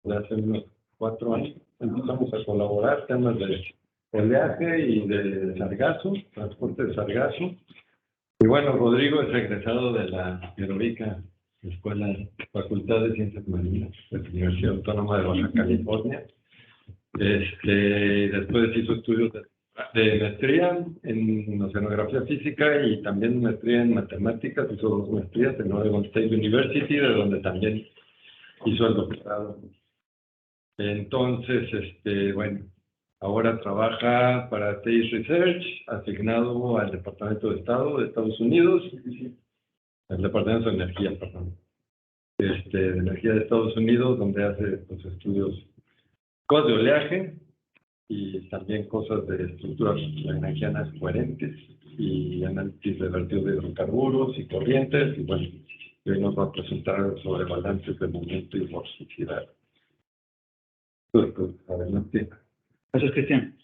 de hace unos 4 años. Empezamos a colaborar temas de oleaje y de sargazo, transporte de sargazo. Y bueno, Rodrigo es egresado de la Heroica Escuela Facultad de Ciencias Marinas de la Universidad Autónoma de Baja California. Después hizo estudios de maestría en oceanografía física y también maestría en matemáticas. Hizo 2 maestrías en Oregon State University, de donde también hizo el doctorado. Entonces, bueno, ahora trabaja para TEIS Research, asignado al Departamento de Estado de Estados Unidos, el Departamento de Energía, perdón, de Energía de Estados Unidos, donde hace los estudios, cosas de oleaje y también cosas de estructuras lagrangianas coherentes y análisis de vertidos de hidrocarburos y corrientes. Y bueno, hoy nos va a presentar sobre balances de momento y vorticidad. Pues, adelante. Gracias, Cristian.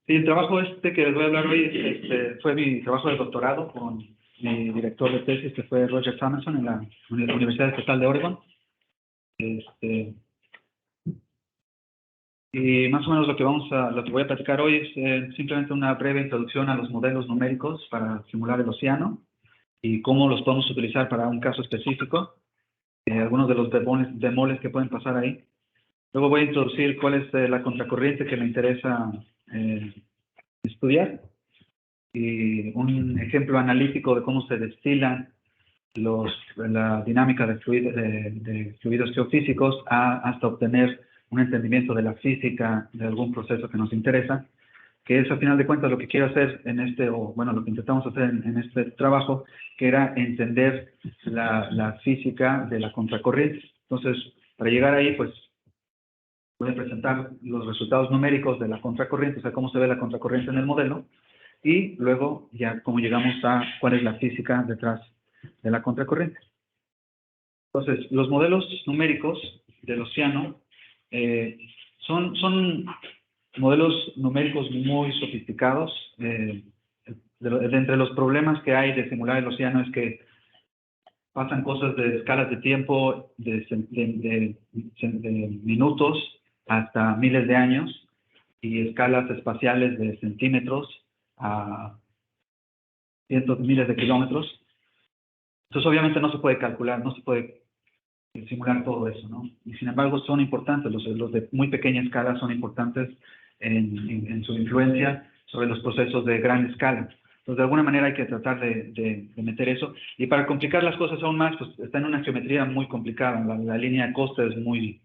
Sí, el trabajo que les voy a hablar hoy fue mi trabajo de doctorado con mi director de tesis, que fue Roger Thomason, en la Universidad Estatal de Oregon. Y más o menos lo que voy a platicar hoy es simplemente una breve introducción a los modelos numéricos para simular el océano y cómo los podemos utilizar para un caso específico, algunos de los bemoles que pueden pasar ahí. Luego voy a introducir cuál es la contracorriente que me interesa estudiar y un ejemplo analítico de cómo se destilan la dinámica de fluidos geofísicos hasta obtener un entendimiento de la física de algún proceso que nos interesa, que es, a final de cuentas, lo que quiero hacer lo que intentamos hacer en este trabajo, que era entender la física de la contracorriente. Entonces, para llegar ahí, pues, voy a presentar los resultados numéricos de la contracorriente, o sea, cómo se ve la contracorriente en el modelo, y luego ya cómo llegamos a cuál es la física detrás de la contracorriente. Entonces, los modelos numéricos del océano son modelos numéricos muy sofisticados. Entre los problemas que hay de simular el océano es que pasan cosas de escalas de tiempo de minutos hasta miles de años y escalas espaciales de centímetros a cientos de miles de kilómetros. Entonces, obviamente no se puede calcular, no se puede simular todo eso, ¿no? Y sin embargo son importantes, los de muy pequeña escala son importantes en su influencia sobre los procesos de gran escala. Entonces, de alguna manera hay que tratar de meter eso. Y para complicar las cosas aún más, pues está en una geometría muy complicada. La línea de costa es muy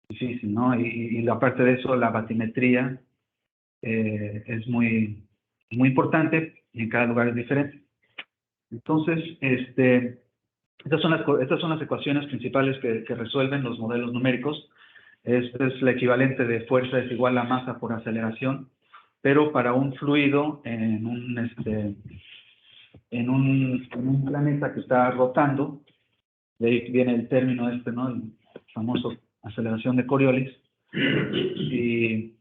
difícil, ¿no? Y aparte de eso, la batimetría es muy importante y en cada lugar es diferente. Entonces, estas son las ecuaciones principales que resuelven los modelos numéricos. Este es el equivalente de fuerza es igual a masa por aceleración, pero para un fluido en un planeta que está rotando. De ahí viene el término ¿no? El famoso aceleración de Coriolis. Y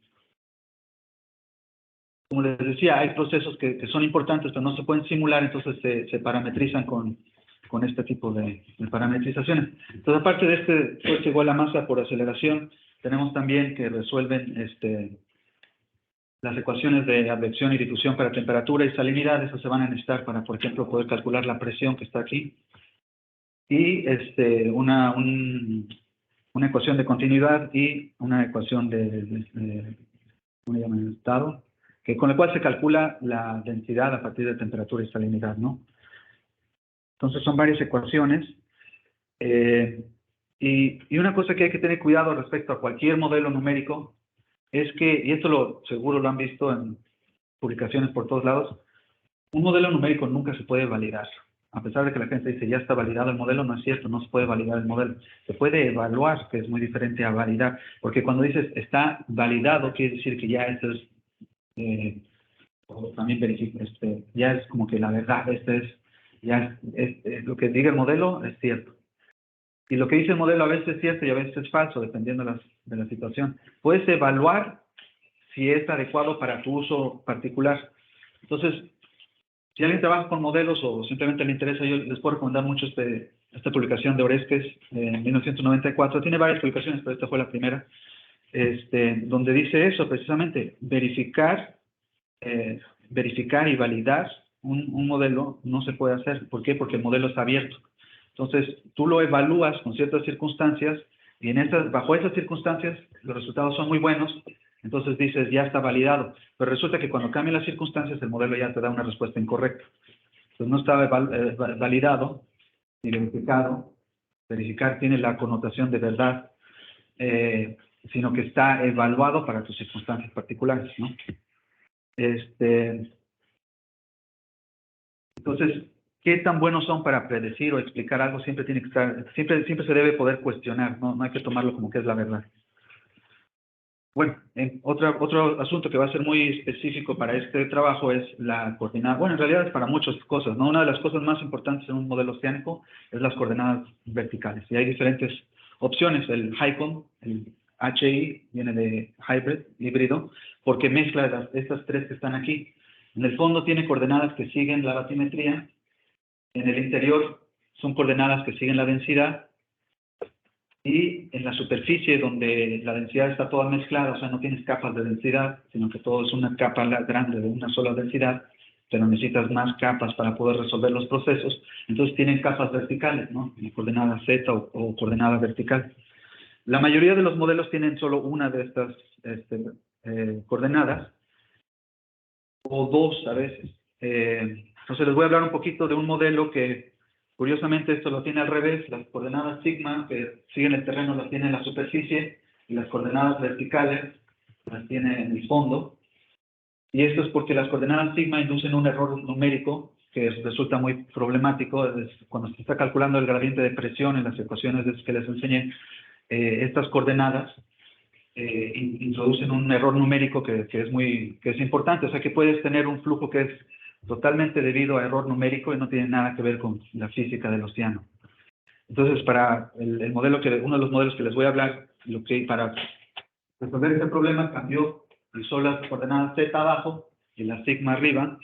como les decía, hay procesos que son importantes, pero no se pueden simular, entonces se parametrizan con este tipo de parametrizaciones. Entonces, aparte de fuerza igual a masa por aceleración, tenemos también que resuelven las ecuaciones de advección y difusión para temperatura y salinidad. Esas se van a necesitar para, por ejemplo, poder calcular la presión que está aquí. Y una ecuación de continuidad y una ecuación ¿cómo le llaman? El estado, con la cual se calcula la densidad a partir de temperatura y salinidad, ¿no? Entonces son varias ecuaciones. Y una cosa que hay que tener cuidado respecto a cualquier modelo numérico es que, y esto seguro lo han visto en publicaciones por todos lados, un modelo numérico nunca se puede validar. A pesar de que la gente dice ya está validado el modelo, no es cierto, no se puede validar el modelo. Se puede evaluar, que es muy diferente a validar, porque cuando dices está validado, quiere decir que ya esto es, también ya es como que la verdad, lo que diga el modelo es cierto. Y lo que dice el modelo a veces es cierto y a veces es falso, dependiendo de la situación. Puedes evaluar si es adecuado para tu uso particular. Entonces, si alguien trabaja con modelos o simplemente le interesa, yo les puedo recomendar mucho este esta publicación de Oreskes en 1994. Tiene varias publicaciones, pero esta fue la primera, donde dice eso precisamente, verificar y validar un modelo no se puede hacer. ¿Por qué? Porque el modelo está abierto. Entonces, tú lo evalúas con ciertas circunstancias y bajo esas circunstancias los resultados son muy buenos, entonces dices, ya está validado. Pero resulta que cuando cambian las circunstancias, el modelo ya te da una respuesta incorrecta. Entonces, no estaba validado ni verificado. Verificar tiene la connotación de verdad, sino que está evaluado para tus circunstancias particulares, ¿no? Entonces, ¿qué tan buenos son para predecir o explicar algo? Siempre tiene que estar, siempre se debe poder cuestionar, ¿no? No hay que tomarlo como que es la verdad. Bueno, otro asunto que va a ser muy específico para este trabajo es la coordenada. Bueno, en realidad es para muchas cosas, ¿no? Una de las cosas más importantes en un modelo oceánico es las coordenadas verticales. Y hay diferentes opciones. El HICOM, el HI, viene de hybrid, híbrido, porque mezcla estas tres que están aquí. En el fondo tiene coordenadas que siguen la batimetría. En el interior son coordenadas que siguen la densidad. Y en la superficie donde la densidad está toda mezclada, o sea, no tienes capas de densidad, sino que todo es una capa grande de una sola densidad, pero necesitas más capas para poder resolver los procesos. Entonces tienen capas verticales, ¿no? Coordenada Z o coordenada vertical. La mayoría de los modelos tienen solo una de estas coordenadas, o dos a veces. Entonces les voy a hablar un poquito de un modelo que, curiosamente, esto lo tiene al revés. Las coordenadas sigma, que siguen el terreno, las tiene en la superficie, y las coordenadas verticales las tiene en el fondo. Y esto es porque las coordenadas sigma inducen un error numérico que resulta muy problemático. Cuando se está calculando el gradiente de presión en las ecuaciones que les enseñé, estas coordenadas introducen un error numérico que es importante. O sea, que puedes tener un flujo que es totalmente debido a error numérico y no tiene nada que ver con la física del océano. Entonces, para uno de los modelos que les voy a hablar, para resolver este problema cambió, usó las coordenadas Z abajo y la sigma arriba,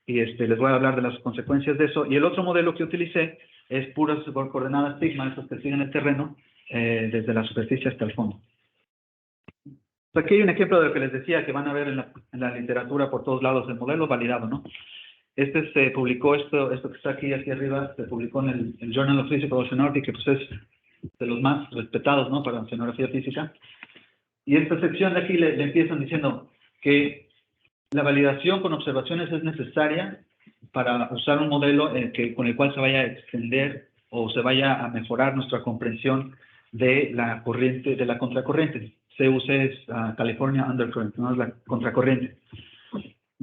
y les voy a hablar de las consecuencias de eso. Y el otro modelo que utilicé es puras coordenadas sigma, estos que siguen el terreno, desde la superficie hasta el fondo. Aquí hay un ejemplo de lo que les decía, que van a ver en la literatura por todos lados, el modelo validado, ¿no? Se publicó, esto que está aquí arriba, se publicó en el Journal of Physical Oceanography, que pues es de los más respetados, ¿no?, para la oceanografía física. Y esta sección de aquí le empiezan diciendo que la validación con observaciones es necesaria para usar un modelo con el cual se vaya a extender o se vaya a mejorar nuestra comprensión de la corriente, de la contracorriente. CUC es California Undercurrent, no es la contracorriente.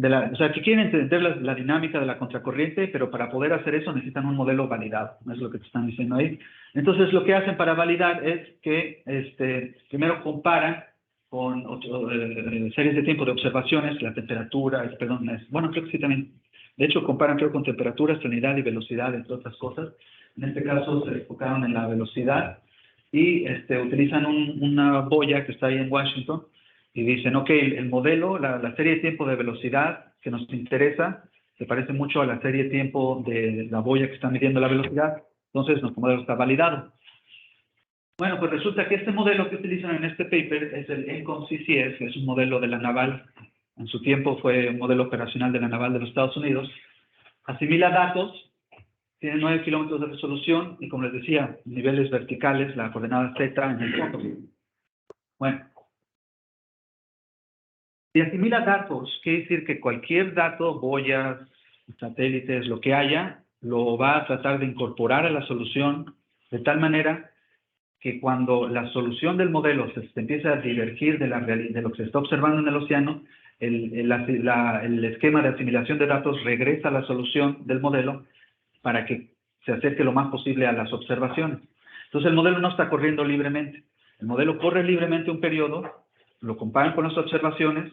O sea, que quieren entender la dinámica de la contracorriente, pero para poder hacer eso necesitan un modelo validado, no es lo que te están diciendo ahí. Entonces, lo que hacen para validar es que primero comparan con series de tiempo de observaciones, la temperatura, bueno, creo que sí también. De hecho, comparan creo con temperatura, salinidad y velocidad, entre otras cosas. En este caso se enfocaron en la velocidad y utilizan una boya que está ahí en Washington y dicen, ok, el modelo, la serie de tiempo de velocidad que nos interesa se parece mucho a la serie de tiempo de la boya que está midiendo la velocidad, entonces nuestro modelo está validado. Bueno, pues resulta que este modelo que utilizan en este paper es el ENCOM CCS, que es un modelo de la naval. En su tiempo fue un modelo operacional de la naval de los Estados Unidos. Asimila datos, tiene 9 kilómetros de resolución y, como les decía, niveles verticales, la coordenada Z en el fondo. Bueno, si asimila datos, quiere decir que cualquier dato, boyas, satélites, lo que haya, lo va a tratar de incorporar a la solución de tal manera que cuando la solución del modelo se empieza a divergir de lo que se está observando en el océano, el esquema de asimilación de datos regresa a la solución del modelo para que se acerque lo más posible a las observaciones. Entonces el modelo no está corriendo libremente. El modelo corre libremente un periodo, lo comparan con las observaciones,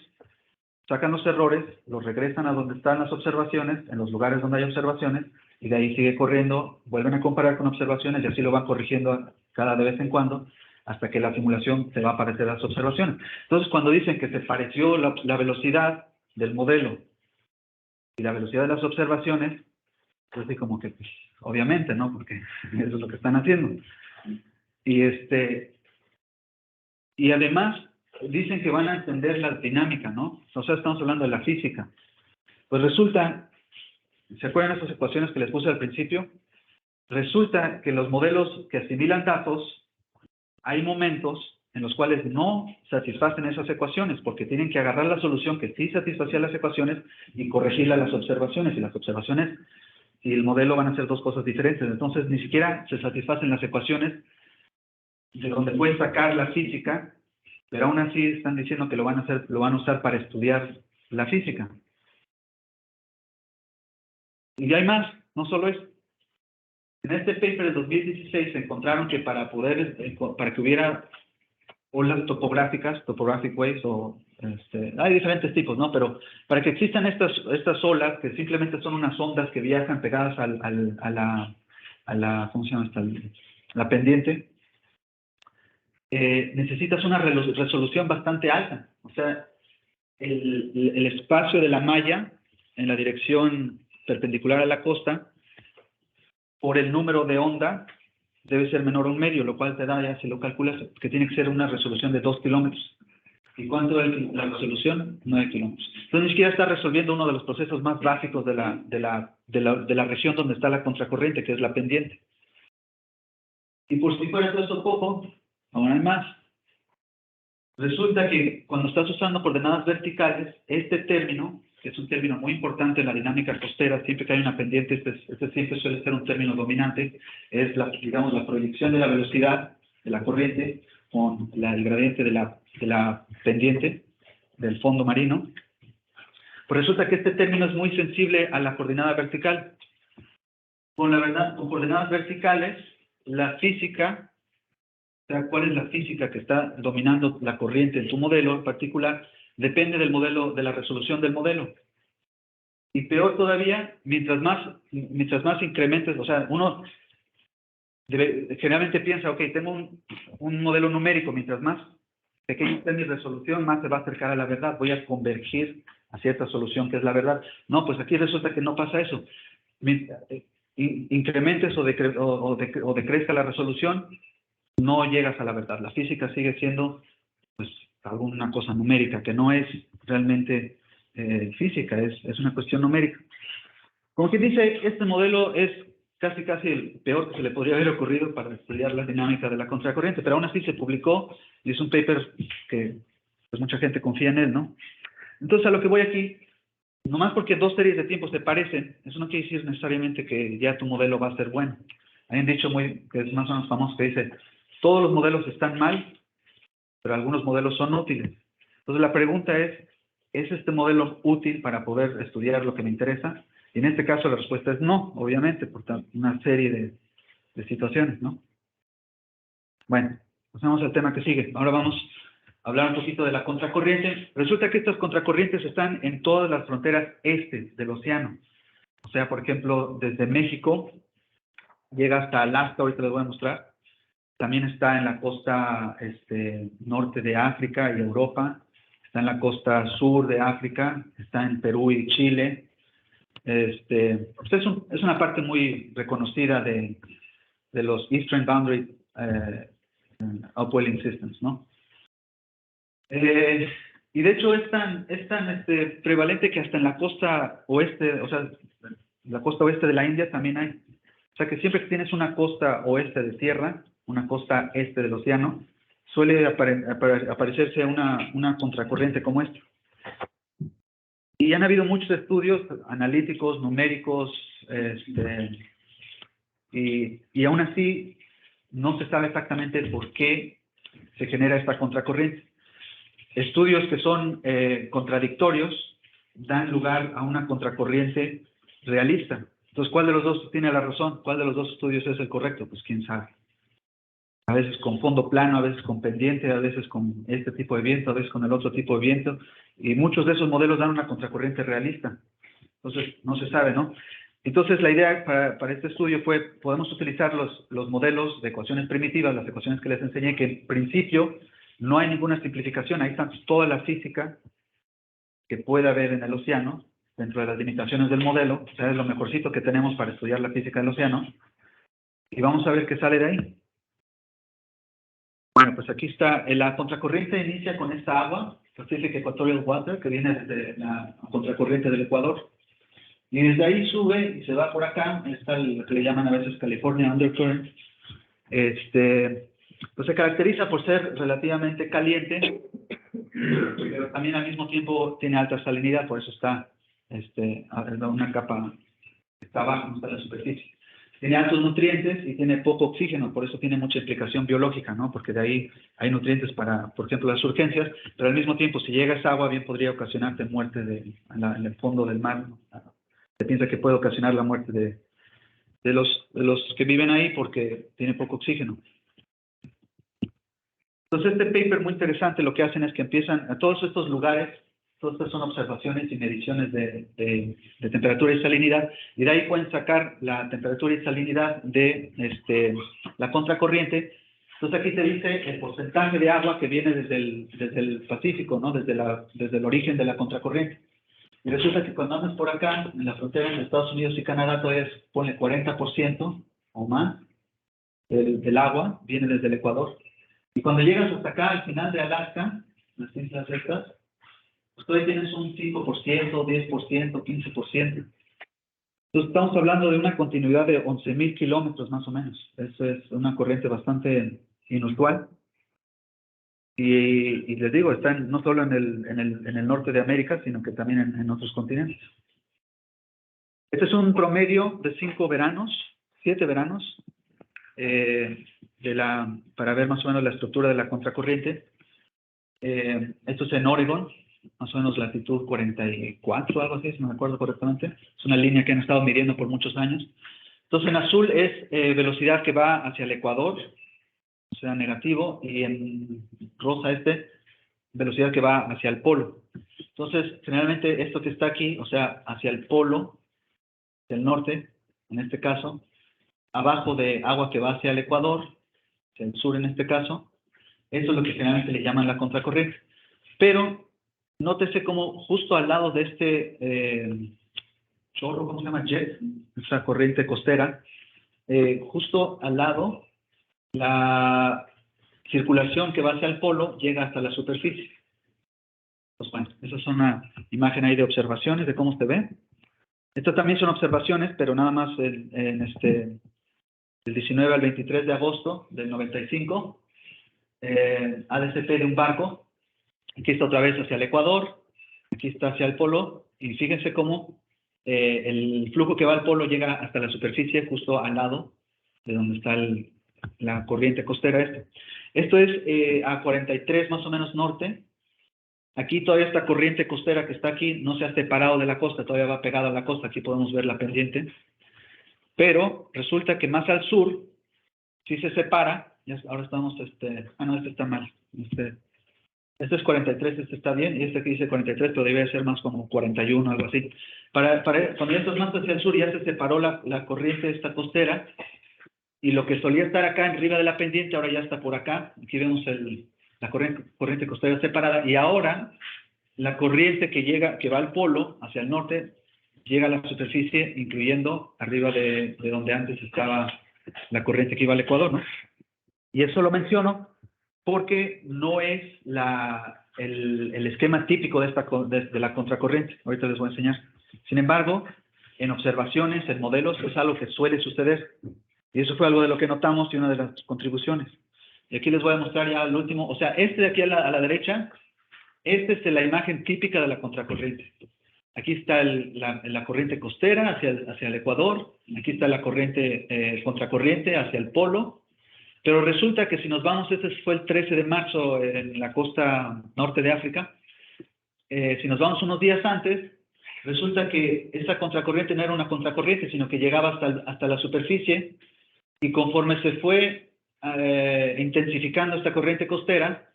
sacan los errores, los regresan a donde están las observaciones, en los lugares donde hay observaciones, y de ahí sigue corriendo, vuelven a comparar con observaciones y así lo van corrigiendo cada de vez en cuando hasta que la simulación se va a parecer a las observaciones. Entonces, cuando dicen que se pareció la velocidad del modelo y la velocidad de las observaciones, Pues así como que, pues, obviamente, ¿no? Porque eso es lo que están haciendo. Y además dicen que van a entender la dinámica, ¿no? O sea, estamos hablando de la física. Pues resulta, ¿se acuerdan de esas ecuaciones que les puse al principio? Resulta que los modelos que asimilan datos, hay momentos en los cuales no satisfacen esas ecuaciones, porque tienen que agarrar la solución que sí satisfacía las ecuaciones y corregirla a las observaciones. Y las observaciones y el modelo van a ser dos cosas diferentes. Entonces, ni siquiera se satisfacen las ecuaciones de donde pueden sacar la física, pero aún así están diciendo que lo van a usar para estudiar la física. Y hay más, no solo eso. En este paper de 2016 se encontraron que para que hubiera olas topográficas, topographic waves, hay diferentes tipos, ¿no? Pero para que existan estas olas, que simplemente son unas ondas que viajan pegadas a la ¿cómo se llama esta? La pendiente, necesitas una resolución bastante alta. O sea, el espacio de la malla en la dirección perpendicular a la costa, por el número de onda, debe ser menor a 1/2, lo cual te da, ya si lo calculas, que tiene que ser una resolución de 2 kilómetros. ¿Y cuánto es la resolución? 9 kilómetros. Entonces ni siquiera está resolviendo uno de los procesos más básicos de la región donde está la contracorriente, que es la pendiente. Y por si fuera todo esto poco, aún hay más. Resulta que cuando estás usando coordenadas verticales, este término, que es un término muy importante en la dinámica costera, siempre que hay una pendiente, este siempre suele ser un término dominante, es digamos, la proyección de la velocidad de la corriente con el gradiente de la pendiente del fondo marino. Pues resulta que este término es muy sensible a la coordenada vertical. Con coordenadas verticales, la física, o sea, cuál es la física que está dominando la corriente en tu modelo en particular, depende del modelo, de la resolución del modelo. Y peor todavía, mientras más incrementes, o sea, uno generalmente piensa, ok, tengo un modelo numérico, mientras más pequeña esté mi resolución, más se va a acercar a la verdad, voy a convergir a cierta solución que es la verdad. No, pues aquí resulta que no pasa eso. Incrementes o decrezca la resolución, no llegas a la verdad. La física sigue siendo, pues, alguna cosa numérica, que no es realmente física, es una cuestión numérica. Como quien dice, este modelo es casi el peor que se le podría haber ocurrido para estudiar la dinámica de la contracorriente, pero aún así se publicó y es un paper que pues mucha gente confía en él, ¿no? Entonces, a lo que voy aquí, nomás porque dos series de tiempos se parecen, eso no quiere decir necesariamente que ya tu modelo va a ser bueno. Hay un dicho que es más o menos famoso que dice, todos los modelos están mal, pero algunos modelos son útiles. Entonces, la pregunta ¿es este modelo útil para poder estudiar lo que me interesa? Y en este caso la respuesta es no, obviamente, por una serie de situaciones, ¿no? Bueno, pasamos al tema que sigue. Ahora vamos a hablar un poquito de la contracorriente. Resulta que estas contracorrientes están en todas las fronteras este del océano. O sea, por ejemplo, desde México llega hasta Alaska, ahorita les voy a mostrar. También está en la costa norte de África y Europa. Está en la costa sur de África. Está en Perú y Chile. Pues es una parte muy reconocida de los Eastern Boundary Upwelling Systems, ¿no? Y de hecho es tan prevalente que hasta en la costa oeste, o sea, la costa oeste de la India también hay. O sea que siempre que tienes una costa oeste de tierra, una costa este del océano, suele aparecerse una contracorriente como esta. Y han habido muchos estudios analíticos, numéricos, y aún así no se sabe exactamente por qué se genera esta contracorriente. Estudios que son contradictorios dan lugar a una contracorriente realista. Entonces, ¿cuál de los dos tiene la razón? ¿Cuál de los dos estudios es el correcto? Pues quién sabe. A veces con fondo plano, a veces con pendiente, a veces con este tipo de viento, a veces con el otro tipo de viento. Y muchos de esos modelos dan una contracorriente realista. Entonces, no se sabe, ¿no? Entonces, la idea para este estudio fue, podemos utilizar los modelos de ecuaciones primitivas, las ecuaciones que les enseñé, que en principio no hay ninguna simplificación. Ahí está toda la física que puede haber en el océano. dentro de las limitaciones del modelo, o sea, es lo mejorcito que tenemos para estudiar la física del océano, y vamos a ver qué sale de ahí. Bueno, pues aquí está, la contracorriente inicia con esta agua, Pacific Equatorial Water, que viene desde la contracorriente del Ecuador, y desde ahí sube y se va por acá, está lo que le llaman a veces California Undercurrent. Pues se caracteriza por ser relativamente caliente, pero también al mismo tiempo tiene alta salinidad, por eso está una capa que está abajo, no está en la superficie. Tiene altos nutrientes y tiene poco oxígeno, por eso tiene mucha implicación biológica, ¿no? Porque de ahí hay nutrientes para, por ejemplo, las urgencias, pero al mismo tiempo, si llega esa agua, bien podría ocasionarte muerte en el fondo del mar, ¿no? Se piensa que puede ocasionar la muerte de los que viven ahí porque tiene poco oxígeno. Entonces, este paper muy interesante, lo que hacen es que empiezan a todos estos lugares, todas estas son observaciones y mediciones de temperatura y salinidad, y de ahí pueden sacar la temperatura y salinidad de la contracorriente. Entonces aquí te dice el porcentaje de agua que viene desde el Pacífico, ¿no? Desde el origen de la contracorriente. Y resulta que cuando andas por acá, en la frontera entre Estados Unidos y Canadá, todavía pone 40% o más del agua viene desde el Ecuador. Y cuando llegas hasta acá, al final de Alaska, las islas estas, pues todavía tienes un 5%, 10%, 15%. Entonces estamos hablando de una continuidad de 11,000 kilómetros más o menos. Eso es una corriente bastante inusual. Y les digo, está no solo en el norte de América, sino que también en otros continentes. Este es un promedio de 7 veranos, para ver más o menos la estructura de la contracorriente. Esto es en Oregon, más o menos latitud 44, algo así, si no me acuerdo correctamente. Es una línea que han estado midiendo por muchos años. Entonces en azul es velocidad que va hacia el Ecuador, o sea, negativo, y en rosa velocidad que va hacia el polo. Entonces, generalmente esto que está aquí, o sea, hacia el polo, hacia el norte, en este caso, abajo de agua que va hacia el Ecuador, hacia el sur en este caso, eso es lo que generalmente le llaman la contracorriente. Pero, nótese cómo justo al lado de chorro, ¿cómo se llama? Jet, esa corriente costera, justo al lado, la circulación que va hacia el polo llega hasta la superficie. Pues bueno, esa es una imagen ahí de observaciones de cómo se ve. Estas también son observaciones, pero nada más del 19 al 23 de agosto del 95, ADCP de un barco. Aquí está otra vez hacia el Ecuador, aquí está hacia el polo, y fíjense cómo el flujo que va al polo llega hasta la superficie justo al lado de donde está la corriente costera. Esto es a 43 más o menos norte. Aquí todavía esta corriente costera que está aquí no se ha separado de la costa, todavía va pegada a la costa, aquí podemos ver la pendiente. Pero resulta que más al sur sí se separa, ahora estamos, no, este está mal. Este es 43, este está bien, y este aquí dice 43, pero debe ser más como 41, algo así. Cuando ya estás más hacia el sur ya se separó la corriente esta costera, y lo que solía estar acá arriba de la pendiente ahora ya está por acá. Aquí vemos la corriente costera separada, y ahora la corriente que va al polo, hacia el norte, llega a la superficie, incluyendo arriba de donde antes estaba la corriente que iba al Ecuador, ¿no? Y eso lo menciono porque no es el esquema típico de la contracorriente. Ahorita les voy a enseñar. Sin embargo, en observaciones, en modelos, es algo que suele suceder. Y eso fue algo de lo que notamos y una de las contribuciones. Y aquí les voy a mostrar ya el último. O sea, de aquí a la derecha, es la imagen típica de la contracorriente. Aquí está la corriente costera hacia el Ecuador. Aquí está la corriente contracorriente hacia el polo. Pero resulta que si nos vamos, este fue el 13 de marzo en la costa norte de África. Si nos vamos unos días antes, resulta que esa contracorriente no era una contracorriente, sino que llegaba hasta la superficie, y conforme se fue intensificando esta corriente costera,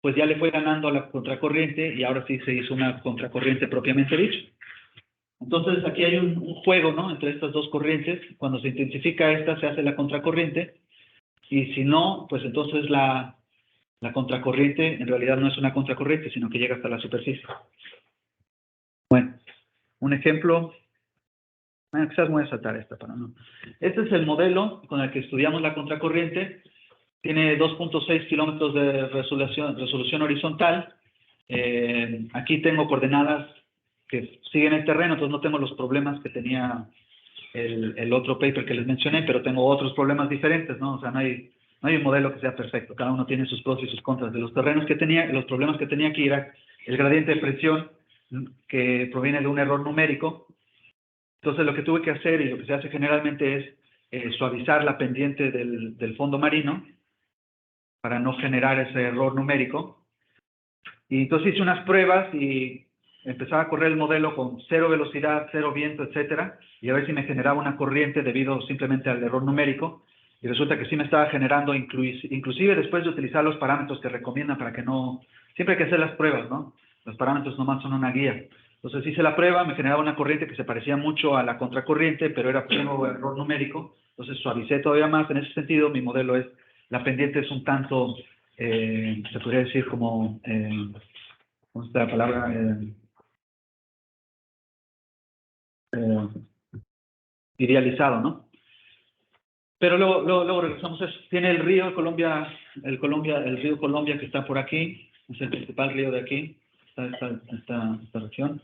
pues ya le fue ganando a la contracorriente, y ahora sí se hizo una contracorriente propiamente dicha. Entonces aquí hay un juego, ¿no?, entre estas dos corrientes. Cuando se intensifica esta, se hace la contracorriente, y si no, pues entonces la contracorriente en realidad no es una contracorriente, sino que llega hasta la superficie. Bueno, un ejemplo. Bueno, quizás voy a saltar esta para no. Este es el modelo con el que estudiamos la contracorriente. Tiene 2.6 kilómetros de resolución horizontal. Aquí tengo coordenadas que siguen el terreno, entonces no tengo los problemas que tenía el otro paper que les mencioné, pero tengo otros problemas diferentes, ¿no? O sea, no hay un modelo que sea perfecto. Cada uno tiene sus pros y sus contras. De los terrenos que tenía, los problemas que tenía aquí era el gradiente de presión que proviene de un error numérico. Entonces lo que tuve que hacer, y lo que se hace generalmente, es suavizar la pendiente del fondo marino para no generar ese error numérico. Y entonces hice unas pruebas y empezaba a correr el modelo con cero velocidad, cero viento, etcétera, y a ver si me generaba una corriente debido simplemente al error numérico. Y resulta que sí me estaba generando, inclusive después de utilizar los parámetros que recomiendan para que no... Siempre hay que hacer las pruebas, ¿no? Los parámetros nomás son una guía. Entonces hice la prueba, me generaba una corriente que se parecía mucho a la contracorriente, pero era puro error numérico. Entonces suavicé todavía más. En ese sentido, mi modelo es, la pendiente es un tanto, se podría decir como, ¿cómo está la palabra? Idealizado, ¿no? Pero luego regresamos a eso. Tiene el río Colombia, el río Colombia que está por aquí, es el principal río de aquí, esta región.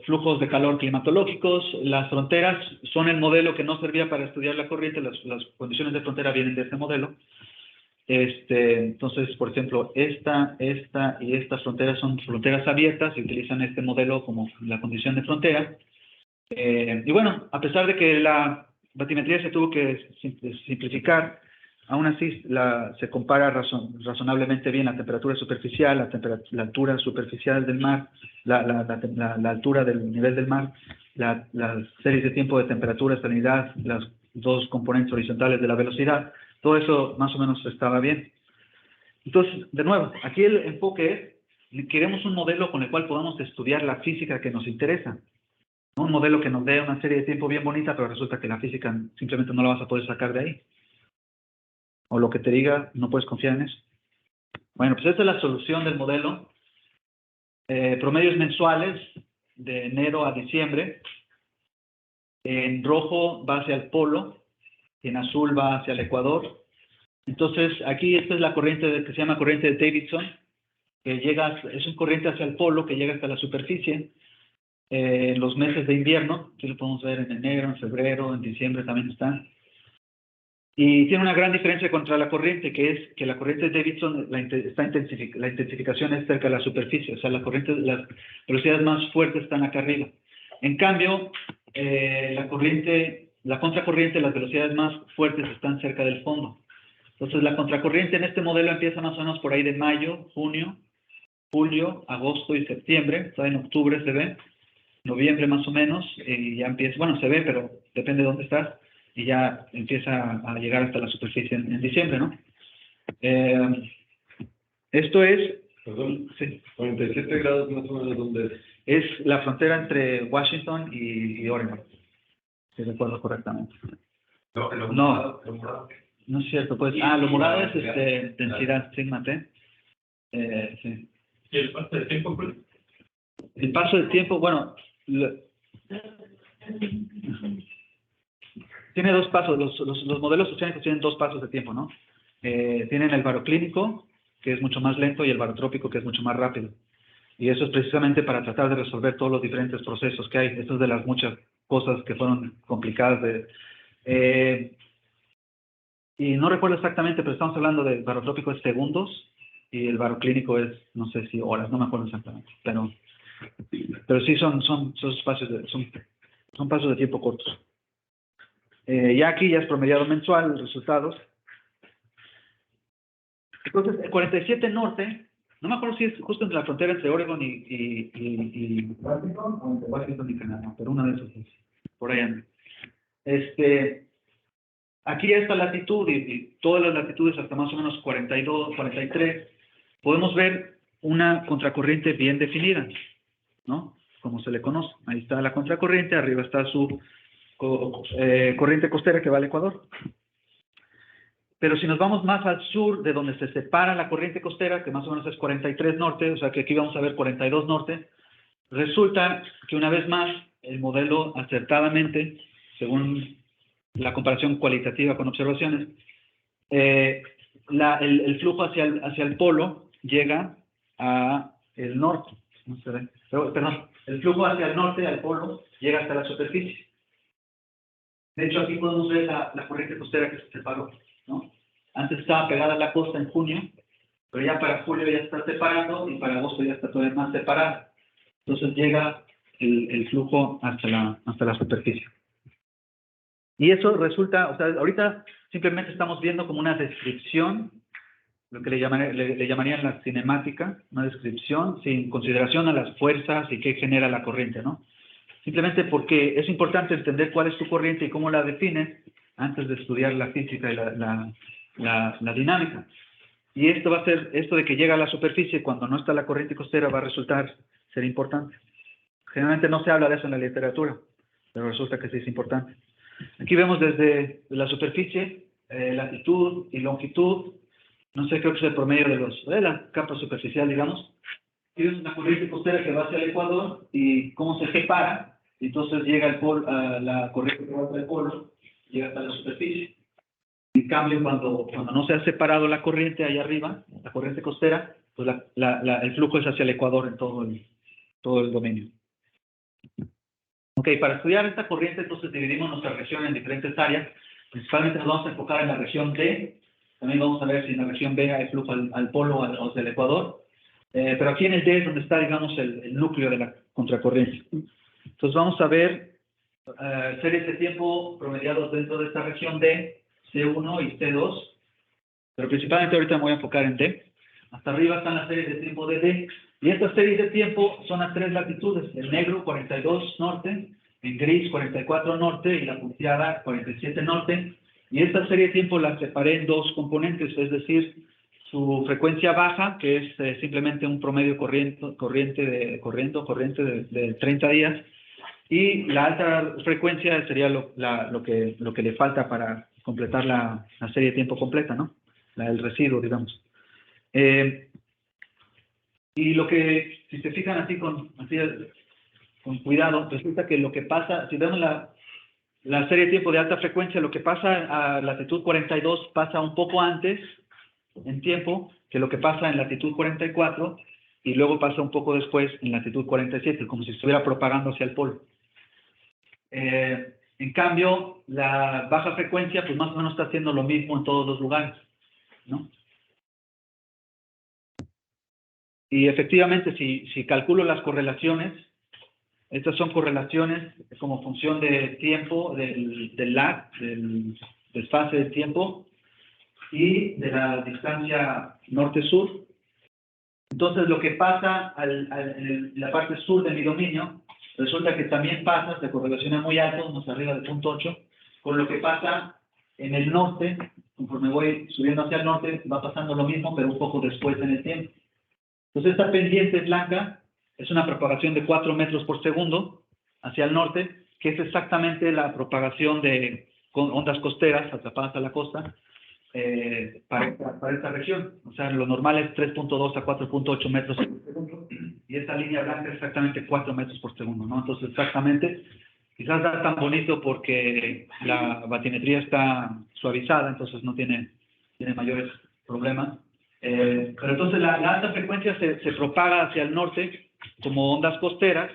Flujos de calor climatológicos, las fronteras son el modelo que no servía para estudiar la corriente, las condiciones de frontera vienen de este modelo. Entonces, por ejemplo, esta y esta frontera son fronteras abiertas y utilizan este modelo como la condición de frontera. Y bueno, a pesar de que la batimetría se tuvo que simplificar, aún así se compara razonablemente bien la temperatura superficial, la altura superficial del mar, la altura del nivel del mar, las series de tiempo de temperatura, salinidad, las dos componentes horizontales de la velocidad, todo eso más o menos estaba bien. Entonces, de nuevo, aquí el enfoque es, queremos un modelo con el cual podamos estudiar la física que nos interesa. ¿No? Un modelo que nos dé una serie de tiempo bien bonita, pero resulta que la física simplemente no la vas a poder sacar de ahí. O lo que te diga, no puedes confiar en eso. Bueno, pues esta es la solución del modelo. Promedios mensuales de enero a diciembre. En rojo va hacia el polo, y en azul va hacia el ecuador. Entonces, aquí esta es la corriente que se llama corriente de Davidson, que es una corriente hacia el polo que llega hasta la superficie. En los meses de invierno, aquí lo podemos ver en enero, en febrero, en diciembre también están. Y tiene una gran diferencia contra la corriente, que es que la corriente de Davidson, la intensificación es cerca de la superficie, o sea, las velocidades más fuertes están acá arriba. En cambio, la contracorriente, las velocidades más fuertes están cerca del fondo. Entonces, la contracorriente en este modelo empieza más o menos por ahí de mayo, junio, julio, agosto y septiembre, todavía en octubre se ve, noviembre más o menos, y ya empieza, bueno, se ve, pero depende de dónde estás, y ya empieza a llegar hasta la superficie en diciembre, ¿no? Esto es... Perdón, sí, 47 grados más o menos, ¿dónde es? es la frontera entre Washington y Oregon, si recuerdo correctamente. No, no es cierto, pues, lo morado es densidad sigma T. Sí. ¿Y el paso del tiempo, pues? El paso del tiempo, bueno, tiene dos pasos, los modelos oceánicos tienen dos pasos de tiempo, ¿no? Tienen el baroclínico, que es mucho más lento, y el barotrópico, que es mucho más rápido. Y eso es precisamente para tratar de resolver todos los diferentes procesos que hay. Esto es de las muchas cosas que fueron complicadas y no recuerdo exactamente, pero estamos hablando del barotrópico es segundos, y el baroclínico es, no sé si horas, no me acuerdo exactamente, pero sí son espacios son pasos de tiempo cortos. Ya aquí ya es promediado mensual los resultados. Entonces, el 47 norte, no me acuerdo si es justo entre la frontera entre Oregon y Washington, o entre Washington y Canadá, pero una de esas es, por ahí anda. Aquí esta latitud y todas las latitudes hasta más o menos 42, 43, podemos ver una contracorriente bien definida, ¿no? Como se le conoce. Ahí está la contracorriente, arriba está su corriente costera que va al Ecuador. Pero si nos vamos más al sur, de donde se separa la corriente costera, que más o menos es 43 norte, o sea que aquí vamos a ver 42 norte, resulta que una vez más el modelo acertadamente, según la comparación cualitativa con observaciones, el flujo hacia el polo llega a el norte. No se ve. Perdón, el flujo hacia el norte, al polo, llega hasta la superficie. De hecho, aquí podemos ver la corriente costera que se separó, ¿no? Antes estaba pegada a la costa en junio, pero ya para julio ya está separando y para agosto ya está todavía más separada. Entonces llega el flujo hasta la superficie. Y eso resulta, o sea, ahorita simplemente estamos viendo como una descripción, lo que le llamarían la cinemática, una descripción sin consideración a las fuerzas y qué genera la corriente, ¿no? Simplemente porque es importante entender cuál es tu corriente y cómo la defines antes de estudiar la física y la dinámica. Y esto de que llega a la superficie cuando no está la corriente costera va a resultar ser importante. Generalmente no se habla de eso en la literatura, pero resulta que sí es importante. Aquí vemos desde la superficie, latitud y longitud, no sé, creo que es el promedio de la capa superficial, digamos. Y es una corriente costera que va hacia el Ecuador y cómo se separa, y entonces llega la corriente que va hacia el polo, llega hasta la superficie. En cambio, cuando no se ha separado la corriente ahí arriba, la corriente costera, pues el flujo es hacia el Ecuador en todo el dominio. Ok, para estudiar esta corriente, entonces dividimos nuestra región en diferentes áreas. Principalmente nos vamos a enfocar en la región D. También vamos a ver si en la región B hay flujo al polo o hacia el Ecuador. Pero aquí en el D es donde está, digamos, el núcleo de la contracorriente. Entonces vamos a ver series de tiempo promediados dentro de esta región D, C1 y C2. Pero principalmente ahorita me voy a enfocar en D. Hasta arriba están las series de tiempo de D. Y estas series de tiempo son a 3 latitudes. El negro, 42 norte, en gris, 44 norte, y la punteada, 47 norte. Y esta serie de tiempo la separé en dos componentes, es decir, su frecuencia baja, que es simplemente un promedio corriente de 30 días, y la alta frecuencia sería lo que le falta para completar la serie de tiempo completa, ¿no? El residuo, digamos. Y si se fijan así con cuidado, resulta que lo que pasa, si vemos la serie de tiempo de alta frecuencia, lo que pasa a latitud 42 pasa un poco antes en tiempo que lo que pasa en latitud 44 y luego pasa un poco después en latitud 47, como si estuviera propagando hacia el polo. En cambio, la baja frecuencia, pues más o menos está haciendo lo mismo en todos los lugares, ¿no? Y efectivamente, si calculo las correlaciones, estas son correlaciones como función de tiempo, del lag, del desfase de tiempo y de la distancia norte-sur. Entonces, lo que pasa en la parte sur de mi dominio, resulta que también pasa, se correlaciona muy alto, unos arriba de 0.8, con lo que pasa en el norte. Conforme voy subiendo hacia el norte, va pasando lo mismo, pero un poco después en el tiempo. Entonces, esta pendiente blanca es una propagación de 4 metros por segundo hacia el norte, que es exactamente la propagación de ondas costeras atrapadas a la costa para esta región. O sea, lo normal es 3.2 a 4.8 metros por segundo, y esta línea blanca es exactamente 4 metros por segundo, ¿no? Entonces, exactamente, quizás da tan bonito porque la batimetría está suavizada, entonces no tiene mayores problemas. Pero entonces la alta frecuencia se propaga hacia el norte como ondas costeras,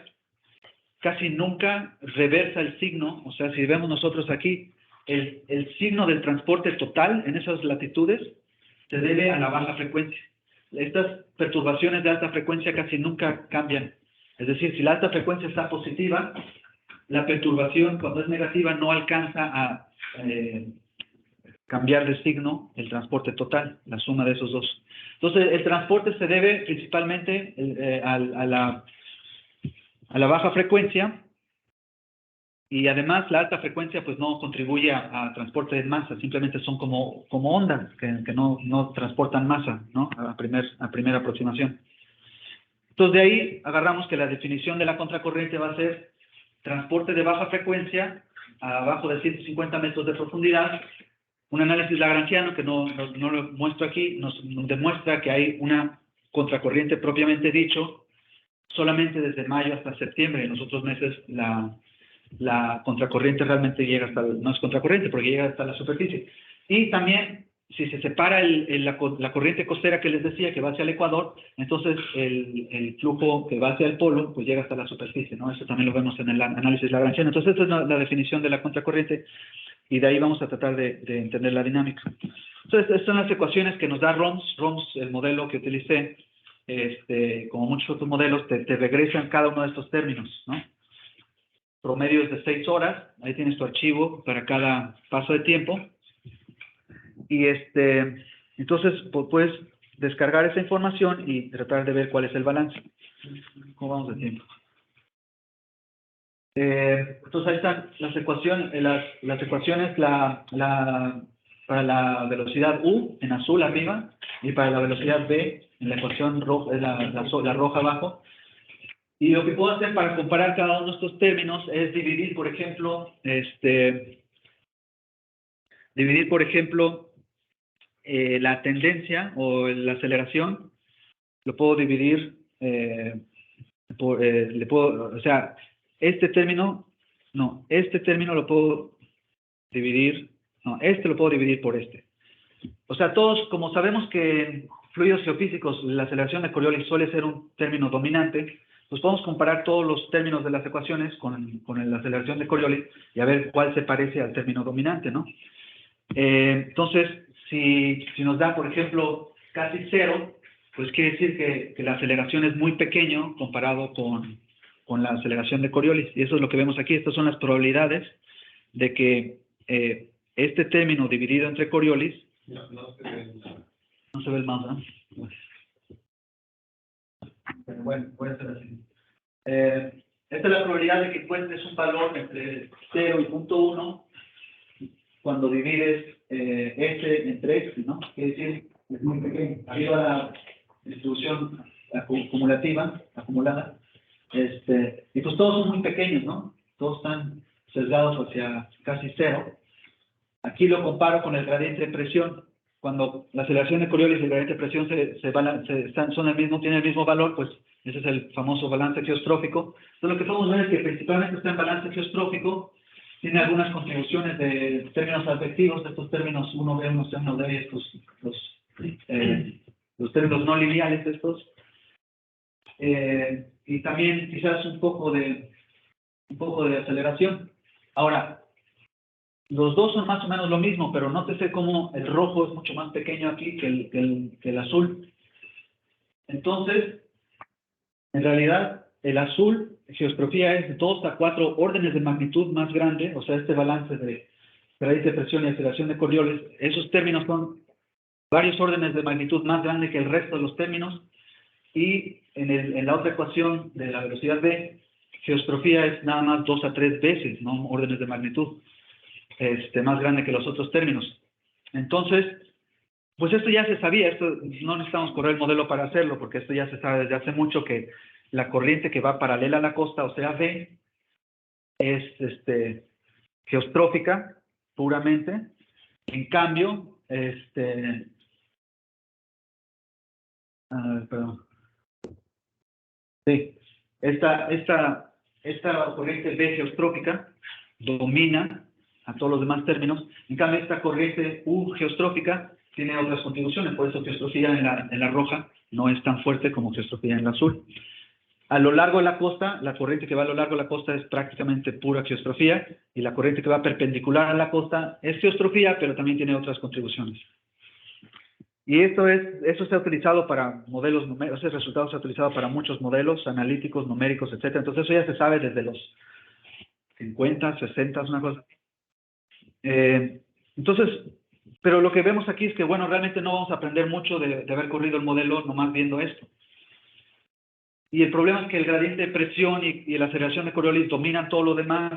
casi nunca reversa el signo. O sea, si vemos nosotros aquí, el signo del transporte total en esas latitudes se debe a la baja frecuencia. Estas perturbaciones de alta frecuencia casi nunca cambian. Es decir, si la alta frecuencia está positiva, la perturbación cuando es negativa no alcanza a cambiar de signo el transporte total, la suma de esos dos. Entonces, el transporte se debe principalmente a la baja frecuencia, y además la alta frecuencia pues no contribuye a transporte de masa, simplemente son como ondas que no transportan masa, ¿no? A primera aproximación. Entonces, de ahí agarramos que la definición de la contracorriente va a ser transporte de baja frecuencia abajo de 150 metros de profundidad. Un análisis lagrangiano, que no lo muestro aquí, nos demuestra que hay una contracorriente propiamente dicho solamente desde mayo hasta septiembre. En los otros meses la contracorriente realmente llega hasta, no es contracorriente porque llega hasta la superficie. Y también, si se separa la corriente costera que les decía, que va hacia el Ecuador, entonces el flujo que va hacia el polo, pues llega hasta la superficie, ¿no? Eso también lo vemos en el análisis lagrangiano. Entonces, esta es la definición de la contracorriente, y de ahí vamos a tratar de entender la dinámica. Entonces, estas son las ecuaciones que nos da ROMS. ROMS, el modelo que utilicé, como muchos otros modelos, te regresan cada uno de estos términos, ¿no? Promedios de 6 horas, ahí tienes tu archivo para cada paso de tiempo. Y entonces puedes descargar esa información y tratar de ver cuál es el balance. ¿Cómo vamos de tiempo? Entonces ahí están las ecuaciones, las ecuaciones para la velocidad U en azul arriba y para la velocidad B en la ecuación roja, la roja abajo. Y lo que puedo hacer para comparar cada uno de estos términos es dividir, por ejemplo, la tendencia o la aceleración, lo puedo dividir o sea, este término lo puedo dividir, no, lo puedo dividir por este. O sea, todos, como sabemos que en fluidos geofísicos la aceleración de Coriolis suele ser un término dominante, pues podemos comparar todos los términos de las ecuaciones con la aceleración de Coriolis y a ver cuál se parece al término dominante, ¿no? Entonces, si nos da, por ejemplo, casi 0, pues quiere decir que la aceleración es muy pequeño comparado con la aceleración de Coriolis. Y eso es lo que vemos aquí. Estas son las probabilidades de que este término dividido entre Coriolis... No se ve el mouse, ¿no? Bueno, voy a hacer así. Esta es la probabilidad de que encuentres un valor entre 0 y 0.1 cuando divides entre ¿no? Quiere decir, es muy pequeño. Arriba la distribución acumulada. Y pues todos son muy pequeños, ¿no? Todos están sesgados hacia casi 0. Aquí lo comparo con el gradiente de presión. Cuando la aceleración de Coriolis y el gradiente de presión tienen el mismo valor, pues ese es el famoso balance geostrófico. Entonces lo que podemos ver es que principalmente está en balance geostrófico. Tiene algunas contribuciones de términos afectivos, de estos términos 1B, 1C, 1D, los términos no lineales estos. Y también quizás un poco de aceleración. Ahora, los dos son más o menos lo mismo, pero nótese cómo el rojo es mucho más pequeño aquí que el azul. Entonces, en realidad, el azul, geostrofía, es de 2 a 4 órdenes de magnitud más grande, o sea, este balance de gradiente de presión y aceleración de Coriolis, esos términos son varios órdenes de magnitud más grande que el resto de los términos, y en la otra ecuación de la velocidad B, geostrofía es nada más 2 a 3 veces, ¿no? Órdenes de magnitud, más grande que los otros términos. Entonces, pues esto ya se sabía, esto no necesitamos correr el modelo para hacerlo, porque esto ya se sabe desde hace mucho que la corriente que va paralela a la costa, o sea, B, es geostrófica puramente. En cambio, perdón. Sí, esta corriente B geostrófica domina a todos los demás términos. En cambio, esta corriente U geostrófica tiene otras contribuciones, por eso geostrofía en la roja no es tan fuerte como geostrofía en la azul. A lo largo de la costa, la corriente que va a lo largo de la costa es prácticamente pura geostrofía, y la corriente que va perpendicular a la costa es geostrofía, pero también tiene otras contribuciones. Y eso se ha utilizado para modelos numéricos, ese resultado se ha utilizado para muchos modelos analíticos, numéricos, etc. Entonces eso ya se sabe desde los 50, 60, una cosa así. Entonces, pero lo que vemos aquí es que, bueno, realmente no vamos a aprender mucho de haber corrido el modelo nomás viendo esto. Y el problema es que el gradiente de presión y la aceleración de Coriolis dominan todo lo demás,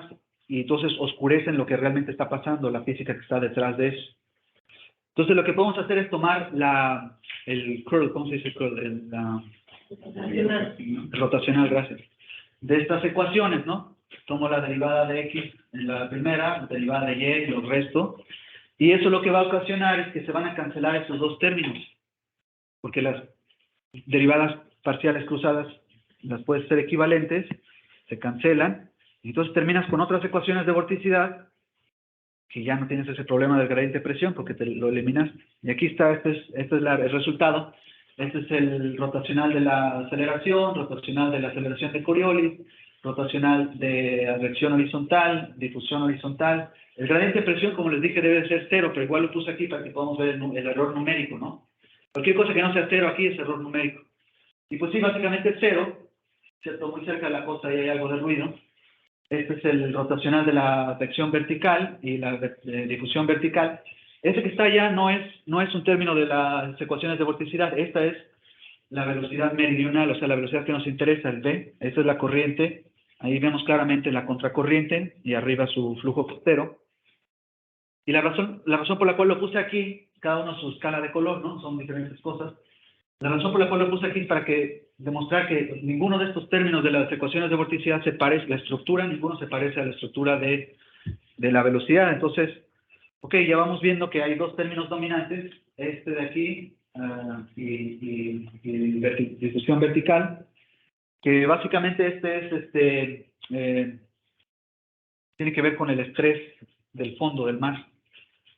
y entonces oscurecen lo que realmente está pasando, la física que está detrás de eso. Entonces lo que podemos hacer es tomar el curl, ¿cómo se dice curl? Rotacional, gracias. De estas ecuaciones, ¿no? Tomo la derivada de X en la primera, la derivada de Y y lo resto. Y eso lo que va a ocasionar es que se van a cancelar esos dos términos, porque las derivadas parciales cruzadas las puedes ser equivalentes, se cancelan, y entonces terminas con otras ecuaciones de vorticidad, que ya no tienes ese problema del gradiente de presión porque te lo eliminas. Y aquí está, este es el resultado. Este es el rotacional de la aceleración de Coriolis, rotacional de advección horizontal, difusión horizontal. El gradiente de presión, como les dije, debe ser cero, pero igual lo puse aquí para que podamos ver el error numérico, ¿no? Cualquier cosa que no sea cero aquí es error numérico. Y pues sí, básicamente es cero, ¿cierto? Muy cerca de la costa y hay algo de ruido. Este es el rotacional de la advección vertical y la difusión vertical. Ese que está allá no es un término de las ecuaciones de vorticidad. Esta es la velocidad meridional, o sea, la velocidad que nos interesa, el V. Esta es la corriente. Ahí vemos claramente la contracorriente y arriba su flujo costero. Y la razón por la cual lo puse aquí, cada uno su escala de color, ¿no? Son diferentes cosas. La razón por la cual lo puse aquí es para demostrar que ninguno de estos términos de las ecuaciones de vorticidad se parece, la estructura, ninguno se parece a la estructura de la velocidad. Entonces, ok, ya vamos viendo que hay dos términos dominantes, este de aquí y difusión vertical, que básicamente tiene que ver con el estrés del fondo del mar,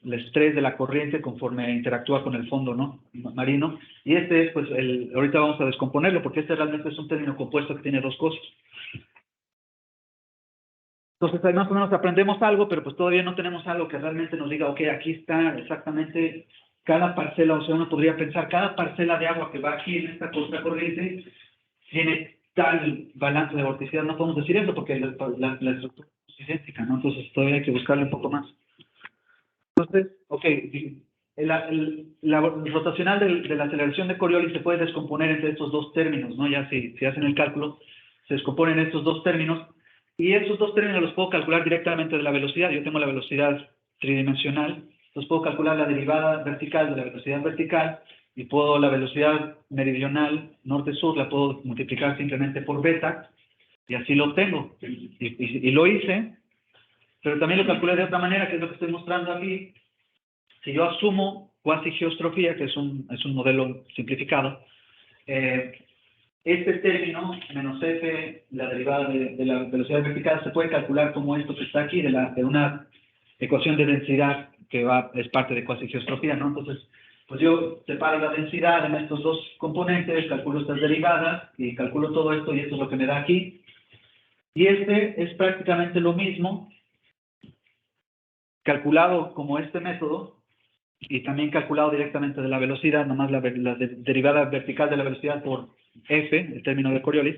el estrés de la corriente conforme interactúa con el fondo, ¿no? Marino. Y este es, pues, ahorita vamos a descomponerlo, porque este realmente es un término compuesto que tiene dos cosas. Entonces, ahí más o menos aprendemos algo, pero pues todavía no tenemos algo que realmente nos diga, ok, aquí está exactamente cada parcela, o sea, uno podría pensar, cada parcela de agua que va aquí en esta contracorriente tiene tal balance de vorticidad. No podemos decir eso porque la estructura es idéntica, ¿no? Entonces, todavía hay que buscarle un poco más. Entonces, ok, la rotacional de la aceleración de Coriolis se puede descomponer entre estos dos términos, ¿no? Ya si hacen el cálculo, se descomponen estos dos términos, y esos dos términos los puedo calcular directamente de la velocidad. Yo tengo la velocidad tridimensional, entonces puedo calcular la derivada vertical de la velocidad vertical, y puedo la velocidad meridional, norte-sur, la puedo multiplicar simplemente por beta, y así lo obtengo. Y lo hice, pero también lo calculé de otra manera, que es lo que estoy mostrando aquí. Si yo asumo cuasi-geostrofía, que es un modelo simplificado, este término, menos f, la derivada de la velocidad vertical, se puede calcular como esto que está aquí, de una ecuación de densidad que es parte de cuasi-geostrofía, ¿no? Entonces, pues yo separo la densidad en estos dos componentes, calculo estas derivadas y calculo todo esto, y esto es lo que me da aquí. Y este es prácticamente lo mismo, calculado como este método, y también calculado directamente de la velocidad, nomás la derivada vertical de la velocidad por f, el término de Coriolis.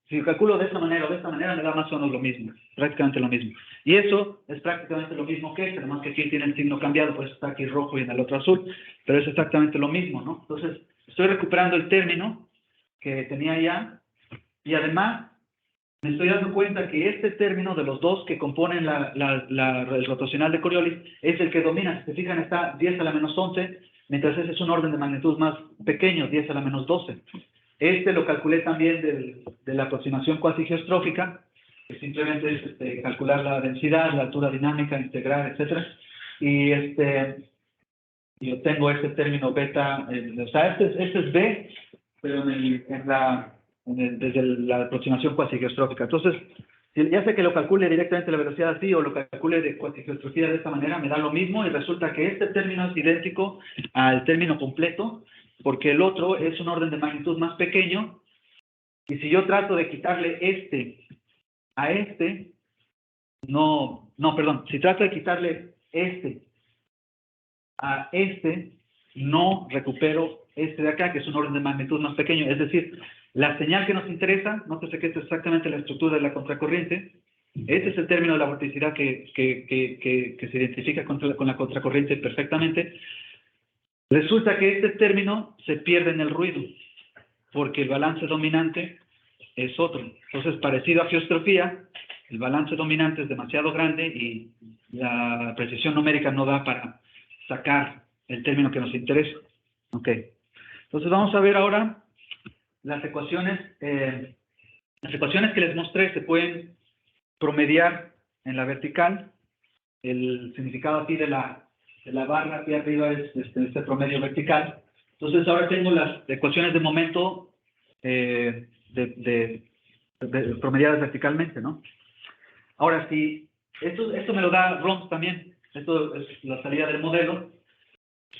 Si calculo de esta manera o de esta manera, me da más o menos lo mismo, prácticamente lo mismo. Y eso es prácticamente lo mismo que este, nomás que aquí tiene el signo cambiado, por eso está aquí rojo y en el otro azul, pero es exactamente lo mismo, ¿no? Entonces, estoy recuperando el término que tenía ya, y además me estoy dando cuenta que este término de los dos que componen el rotacional de Coriolis es el que domina. Si se fijan, está 10 a la menos 11, mientras ese es un orden de magnitud más pequeño, 10 a la menos 12. Este lo calculé también de la aproximación cuasi geostrófica, que simplemente es calcular la densidad, la altura dinámica, integral, etc. Y obtengo este término beta, o sea, este es B, pero desde la aproximación cuasi-geostrófica. Entonces, ya sé que lo calcule directamente la velocidad así o lo calcule de cuasi-geostrofía de esta manera, me da lo mismo, y resulta que este término es idéntico al término completo, porque el otro es un orden de magnitud más pequeño, y si yo trato de quitarle este a este, si trato de quitarle este a este, no recupero este de acá, que es un orden de magnitud más pequeño. Es decir, la señal que nos interesa, nótese que esta es exactamente la estructura de la contracorriente. Este es el término de la vorticidad que se identifica con la contracorriente perfectamente. Resulta que este término se pierde en el ruido, porque el balance dominante es otro. Entonces, parecido a geostrofía, el balance dominante es demasiado grande y la precisión numérica no da para sacar el término que nos interesa. Ok. Entonces vamos a ver ahora las ecuaciones. Las ecuaciones que les mostré se pueden promediar en la vertical. El significado aquí de la barra aquí arriba es este promedio vertical. Entonces ahora tengo las ecuaciones de momento promediadas verticalmente, ¿no? Ahora, si esto me lo da ROMS también, esto es la salida del modelo,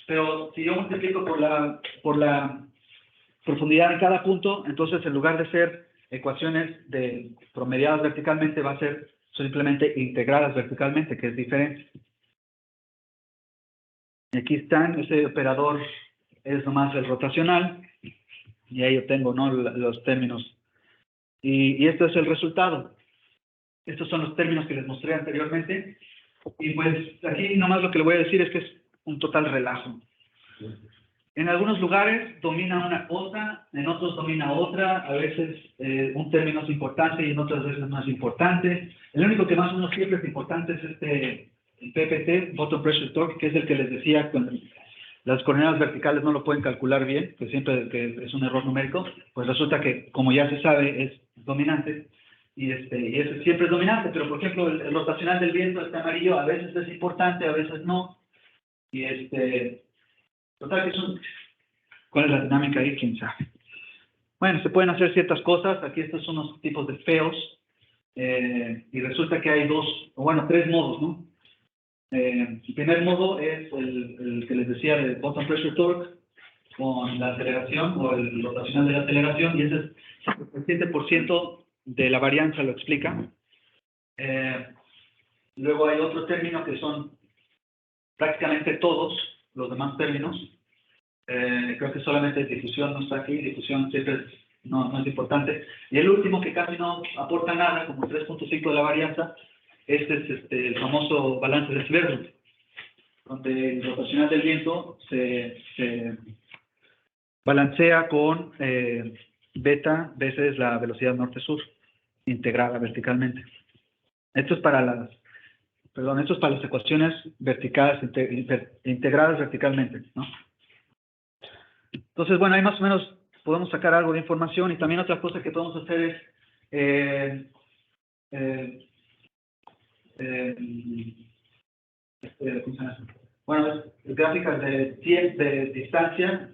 pero si yo multiplico por la profundidad en cada punto, entonces en lugar de ser ecuaciones promediadas verticalmente, va a ser simplemente integradas verticalmente, que es diferente. Y aquí están, ese operador es nomás el rotacional, y ahí yo tengo, ¿no?, los términos. Y esto es el resultado. Estos son los términos que les mostré anteriormente. Y pues aquí nomás lo que le voy a decir es que es un total relajo. En algunos lugares domina una cosa, en otros domina otra, a veces un término es importante y en otras veces no es importante. El único que más o menos siempre es importante es el PPT, Bottom Pressure Torque, que es el que les decía cuando las coordenadas verticales no lo pueden calcular bien, que siempre que es un error numérico, pues resulta que, como ya se sabe, es dominante, y ese siempre es dominante, pero por ejemplo el rotacional del viento, este amarillo, a veces es importante, a veces no, y total que ¿cuál es la dinámica ahí? ¿Quién sabe? Bueno, se pueden hacer ciertas cosas, aquí estos son los tipos de feos, y resulta que hay tres modos, ¿no? El primer modo es el que les decía de Bottom Pressure Torque con la aceleración o el rotacional de la aceleración, y ese es el 7% de la varianza lo explica. Luego hay otro término que son prácticamente todos los demás términos. Creo que solamente difusión no está aquí, difusión siempre no es importante. Y el último, que casi no aporta nada, como 3.5 de la varianza, este es el famoso balance de Sverlund, donde el rotacional del viento se balancea con beta veces la velocidad norte-sur, integrada verticalmente. Esto es para las ecuaciones verticales, integradas verticalmente, ¿no? Entonces, bueno, ahí más o menos podemos sacar algo de información, y también otra cosa que podemos hacer es gráficas de distancia,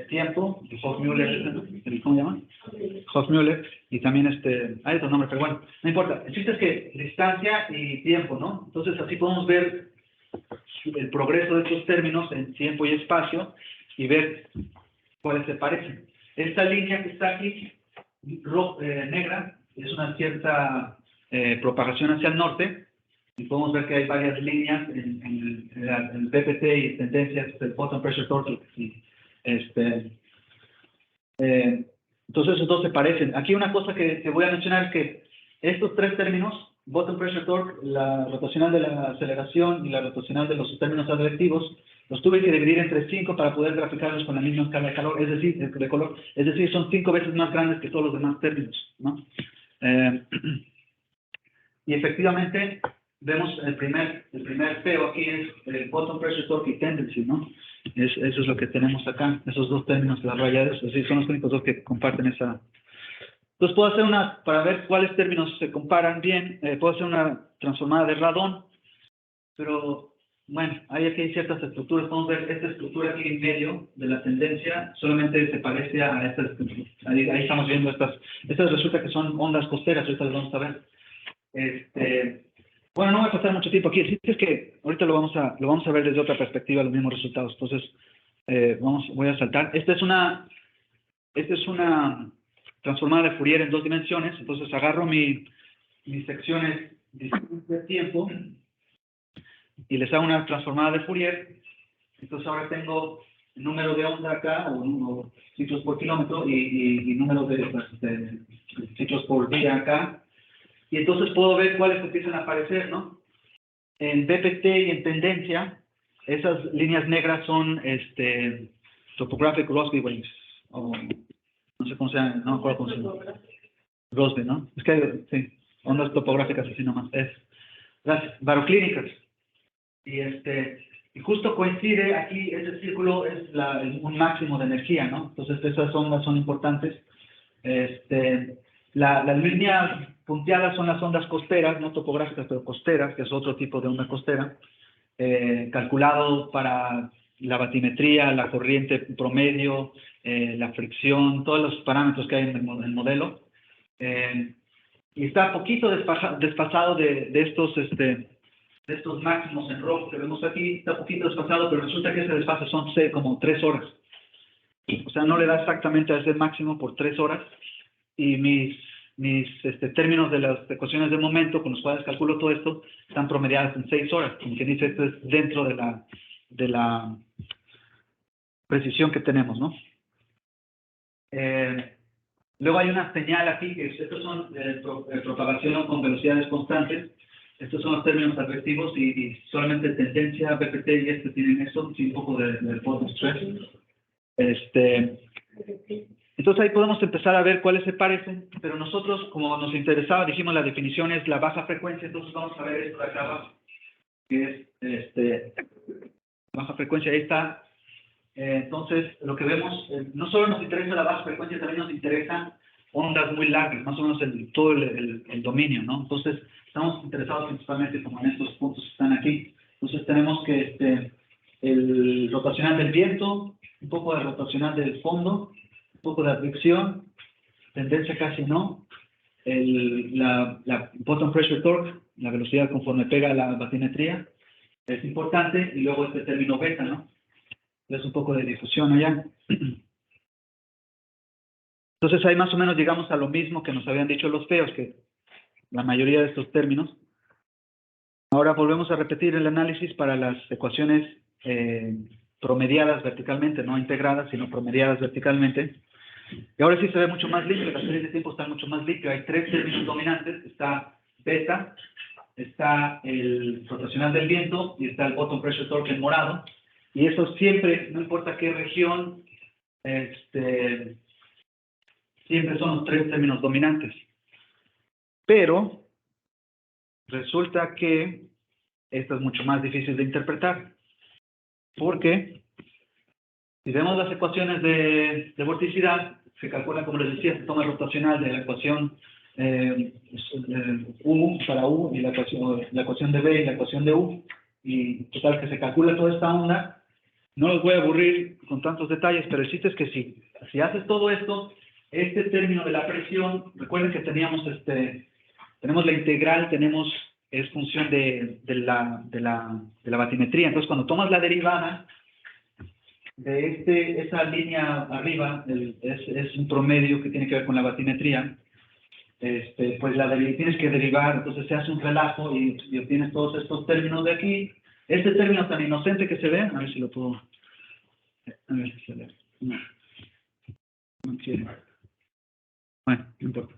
tiempo, Hofmüller, ¿cómo se llama? Hofmüller, y también hay otro nombre, pero bueno, no importa. El chiste es que distancia y tiempo, ¿no? Entonces así podemos ver el progreso de estos términos en tiempo y espacio y ver cuáles se parecen. Esta línea que está aquí, negra, es una cierta propagación hacia el norte, y podemos ver que hay varias líneas en el PPT y tendencias del Bottom Pressure Torque. Entonces esos dos se parecen. Aquí una cosa que voy a mencionar es que estos tres términos, Bottom Pressure Torque, la rotacional de la aceleración y la rotacional de los términos advectivos, los tuve que dividir entre 5 para poder graficarlos con la misma escala de calor, de color, es decir, son 5 veces más grandes que todos los demás términos, ¿no? Y efectivamente vemos el primer feo aquí es el Bottom Pressure Torque y Tendency, ¿no? Eso es lo que tenemos acá, esos dos términos de las rayadas, es decir, son los únicos dos que comparten esa. Entonces puedo hacer para ver cuáles términos se comparan bien, puedo hacer una transformada de Radon, pero bueno, aquí hay ciertas estructuras. Podemos ver esta estructura aquí en medio de la tendencia, solamente se parece a estas. Ahí estamos viendo estas resulta que son ondas costeras, ahorita las vamos a ver. Bueno, no voy a pasar mucho tiempo aquí. El chiste es que ahorita lo vamos a ver desde otra perspectiva, los mismos resultados. Entonces, voy a saltar. Esta es una transformada de Fourier en 2 dimensiones. Entonces, agarro mis secciones de tiempo y les hago una transformada de Fourier. Entonces, ahora tengo el número de onda acá, o ciclos por kilómetro, y número de ciclos por día acá. Y entonces puedo ver cuáles empiezan a aparecer, ¿no? En BPT y en tendencia, esas líneas negras son topographic Rossby waves, o no sé cómo se llama, no me acuerdo cómo se llama. Rossby, ¿no? Es que, sí, ondas topográficas así nomás. Las baroclínicas. Y justo coincide aquí, ese círculo es un máximo de energía, ¿no? Entonces esas ondas son importantes. Las líneas punteadas son las ondas costeras, no topográficas, pero costeras, que es otro tipo de onda costera, calculado para la batimetría, la corriente promedio, la fricción, todos los parámetros que hay en el modelo. Y está poquito desfasado de estos máximos en rojo que vemos aquí, está poquito desfasado, pero resulta que ese desfase son como 3 horas. O sea, no le da exactamente a ese máximo por 3 horas. Y mis términos de las ecuaciones de momento, con los cuales calculo todo esto, están promediadas en 6 horas. Como quien dice, esto es dentro de la precisión que tenemos, ¿no? Luego hay una señal aquí, que estos son propagación con velocidades constantes. Estos son los términos advertidos y solamente tendencia, BPT y tienen eso, sí, un poco de photon stress. Entonces ahí podemos empezar a ver cuáles se parecen, pero nosotros, como nos interesaba, dijimos la definición es la baja frecuencia, entonces vamos a ver esto de acá abajo, que es baja frecuencia, ahí está. Entonces, lo que vemos, no solo nos interesa la baja frecuencia, también nos interesan ondas muy largas, más o menos todo el dominio, ¿no? Entonces, estamos interesados principalmente como en estos puntos que están aquí. Entonces, tenemos que el rotacional del viento, un poco de rotacional del fondo, un poco de advección, tendencia casi no, la bottom pressure torque, la velocidad conforme pega la batimetría, es importante, y luego este término beta, ¿no? Es un poco de difusión allá. Entonces ahí más o menos llegamos a lo mismo que nos habían dicho los feos, que la mayoría de estos términos. Ahora volvemos a repetir el análisis para las ecuaciones promediadas verticalmente, no integradas, sino promediadas verticalmente. Y ahora sí se ve mucho más limpio, las series de tiempo están mucho más limpias. Hay 3 términos dominantes, está beta, está el rotacional del viento y está el bottom pressure torque en morado. Y eso siempre, no importa qué región, siempre son los 3 términos dominantes. Pero resulta que esto es mucho más difícil de interpretar. Porque si vemos las ecuaciones de vorticidad, se calcula, como les decía, se toma el rotacional de la ecuación U para U y la ecuación de B y la ecuación de U. Y total que se calcula toda esta onda. No los voy a aburrir con tantos detalles, pero el chiste es que si haces todo esto, este término de la presión, recuerden que tenemos la integral, es función de la batimetría. Entonces, cuando tomas la derivada de esa línea arriba, es un promedio que tiene que ver con la batimetría, pues tienes que derivar, entonces se hace un relajo y obtienes todos estos términos de aquí. Este término tan inocente que se ve, a ver si lo puedo... A ver si se ve. No quiere. Bueno, no importa.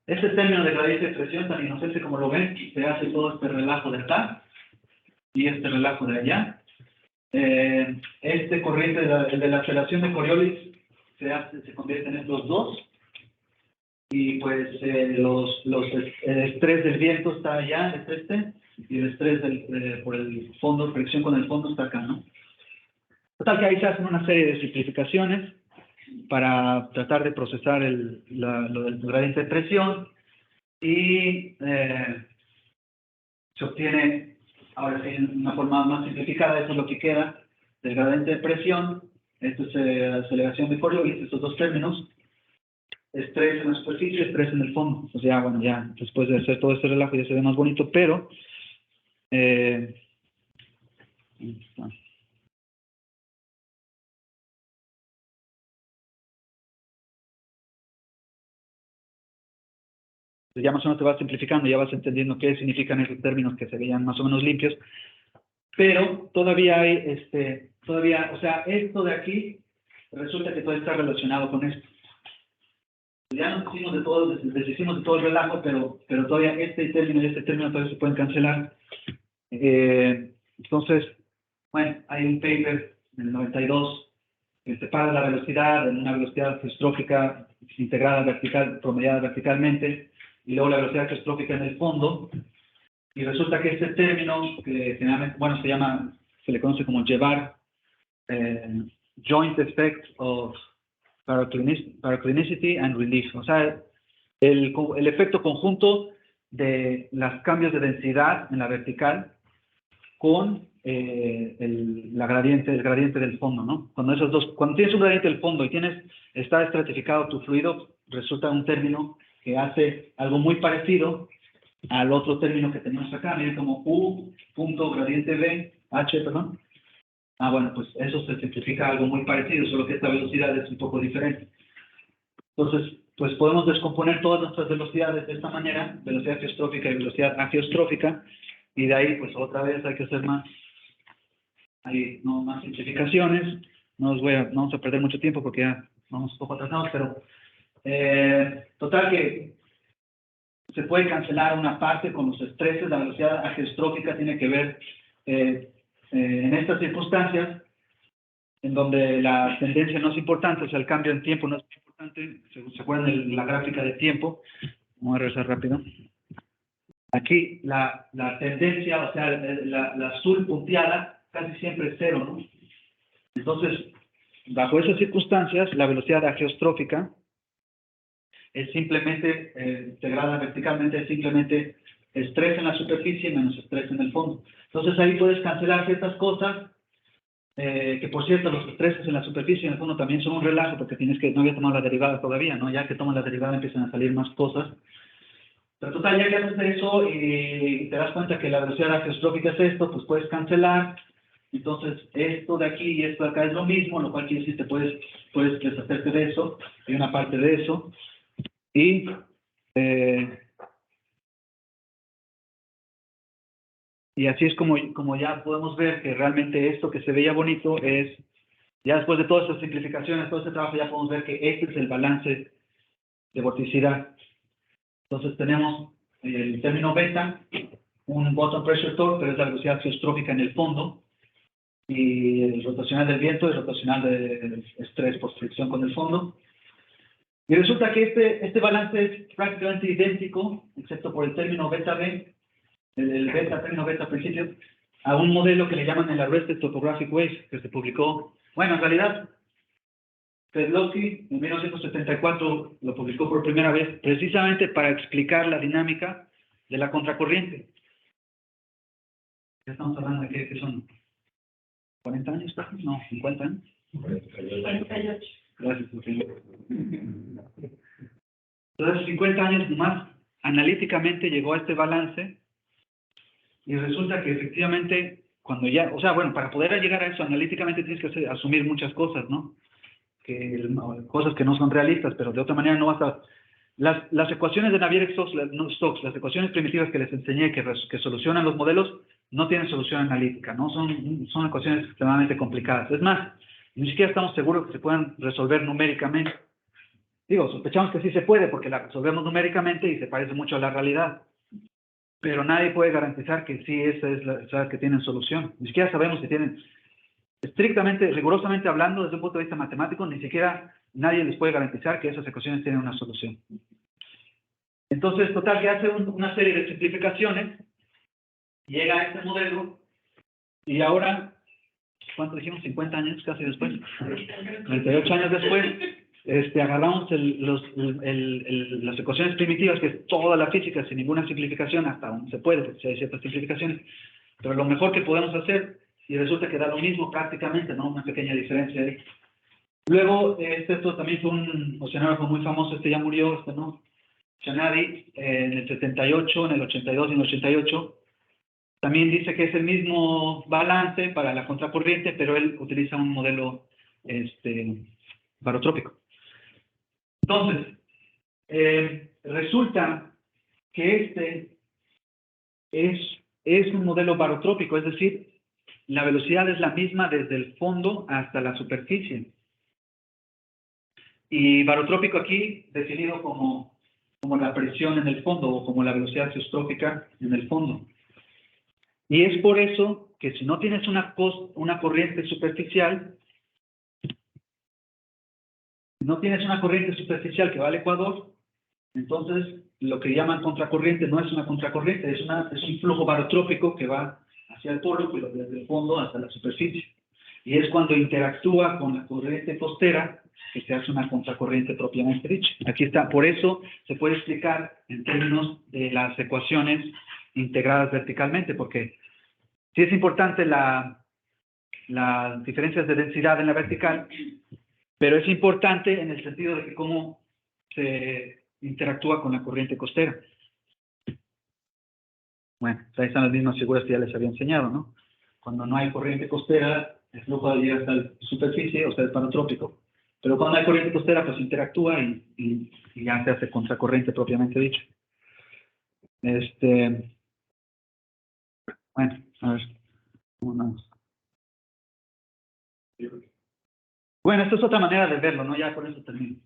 Este término de gradiente de presión tan inocente como lo ven, se hace todo este relajo de acá y este relajo de allá. Este corriente, el de la aceleración de Coriolis, se convierte en estos dos. Y pues el estrés del viento está allá, es y el estrés por el fondo, fricción con el fondo está acá, ¿no? Total que ahí se hacen una serie de simplificaciones para tratar de procesar lo del gradiente de presión y se obtiene, ahora sí, en una forma más simplificada, eso es lo que queda del gradiente de presión. Esto es aceleración de Coriolis, estos 2 términos. Estrés en la superficie, estrés en el fondo. O sea, bueno, ya después de hacer todo este relajo ya se ve más bonito, pero ya más o menos te vas simplificando, ya vas entendiendo qué significan esos términos que se veían más o menos limpios, pero todavía hay, o sea, esto de aquí resulta que todo está relacionado con esto. Ya nos deshicimos de todo el relajo, pero todavía este término y este término todavía se pueden cancelar. Entonces, bueno, hay un paper en el 92 que separa la velocidad en una velocidad gestrófica integrada vertical, promediada verticalmente, y luego la velocidad gestrófica en el fondo, y resulta que este término, que generalmente, bueno, se le conoce como llevar joint effect of paraclinicity and relief, o sea, el efecto conjunto de los cambios de densidad en la vertical con el gradiente del fondo, ¿no? Cuando tienes un gradiente del fondo y está estratificado tu fluido, resulta un término que hace algo muy parecido al otro término que tenemos acá. Miren, como U punto gradiente B, H, perdón. Bueno, pues eso se simplifica a algo muy parecido, solo que esta velocidad es un poco diferente. Entonces, pues podemos descomponer todas nuestras velocidades de esta manera, velocidad geostrófica y velocidad ageostrófica, y de ahí, pues otra vez hay que hacer más simplificaciones. No vamos a perder mucho tiempo porque ya vamos un poco atrasados, pero total que se puede cancelar una parte con los estreses. La velocidad ageostrófica tiene que ver en estas circunstancias en donde la tendencia no es importante, o sea, el cambio en tiempo no es importante. ¿Se acuerdan de la gráfica de tiempo? Vamos a regresar rápido. Aquí la tendencia, o sea, la azul punteada, casi siempre es cero, ¿no? Entonces, bajo esas circunstancias, la velocidad ageostrófica es simplemente, integrada verticalmente, es simplemente estrés en la superficie menos estrés en el fondo. Entonces ahí puedes cancelar ciertas cosas, que por cierto, los estreses en la superficie y en el fondo también son un relajo, porque no había tomado la derivada todavía, ¿no? Ya que tomas la derivada empiezan a salir más cosas. Pero total, ya que haces eso y te das cuenta que la velocidad ageostrófica es esto, pues puedes cancelar. Entonces, esto de aquí y esto de acá es lo mismo, lo cual quiere decir que puedes deshacerte de eso, y una parte de eso. Y así es como ya podemos ver que realmente esto que se veía bonito es, ya después de todas estas simplificaciones, todo este trabajo, ya podemos ver que este es el balance de vorticidad. Entonces tenemos el término beta, un bottom pressure torque, pero es la velocidad geostrófica en el fondo, y el rotacional del viento, el rotacional del estrés por fricción con el fondo. Y resulta que este balance es prácticamente idéntico, excepto por el término beta B, el término beta al principio, a un modelo que le llaman el Arrested Topographic Wave, que se publicó, bueno, en realidad, Kedlowski en 1974 lo publicó por primera vez, precisamente para explicar la dinámica de la contracorriente. Ya estamos hablando de ¿qué son? ¿40 años? No, 50 años. 48. Gracias, señor. Entonces, 50 años más, analíticamente llegó a este balance, y resulta que efectivamente, cuando ya, o sea, bueno, para poder llegar a eso analíticamente tienes que asumir muchas cosas, ¿no? Cosas que no son realistas, pero de otra manera no vas a... Las ecuaciones de Navier-Stokes, las ecuaciones primitivas que les enseñé que solucionan los modelos, no tienen solución analítica, ¿no? Son ecuaciones extremadamente complicadas. Es más, ni siquiera estamos seguros que se puedan resolver numéricamente. Digo, sospechamos que sí se puede porque la resolvemos numéricamente y se parece mucho a la realidad. Pero nadie puede garantizar que sí esa es la que tienen solución. Ni siquiera sabemos si tienen, estrictamente, rigurosamente hablando, desde un punto de vista matemático, ni siquiera nadie les puede garantizar que esas ecuaciones tienen una solución. Entonces, total, que hace una serie de simplificaciones, llega a este modelo, y ahora, ¿cuánto dijimos? 50 años casi después, 38 años después, agarramos las ecuaciones primitivas, que es toda la física sin ninguna simplificación, hasta donde se puede, porque si hay ciertas simplificaciones, pero lo mejor que podemos hacer, y resulta que da lo mismo prácticamente, ¿no? Una pequeña diferencia ahí. Luego, esto también fue un oceanógrafo muy famoso, ya murió, ¿no? Chanadi, en el 78, en el 82 y en el 88, también dice que es el mismo balance para la contracorriente, pero él utiliza un modelo barotrópico. Entonces, resulta que es un modelo barotrópico, es decir, la velocidad es la misma desde el fondo hasta la superficie. Y barotrópico aquí definido como la presión en el fondo o como la velocidad geostrófica en el fondo. Y es por eso que si no tienes una corriente superficial, que va al ecuador, entonces lo que llaman contracorriente no es una contracorriente, es un flujo barotrópico que va hacia el polo, pero desde el fondo hasta la superficie. Y es cuando interactúa con la corriente costera que se hace una contracorriente propiamente dicha. Aquí está, por eso se puede explicar en términos de las ecuaciones integradas verticalmente, porque sí es importante las diferencias de densidad en la vertical, pero es importante en el sentido de que cómo se interactúa con la corriente costera. Bueno, ahí están las mismas figuras que ya les había enseñado, ¿no? Cuando no hay corriente costera, el flujo llega hasta la superficie, o sea, el panotrópico. Pero cuando hay corriente costera, pues interactúa y ya se hace contracorriente propiamente dicho. Bueno, a ver. Bueno, esta es otra manera de verlo, ¿no? Ya con eso termino.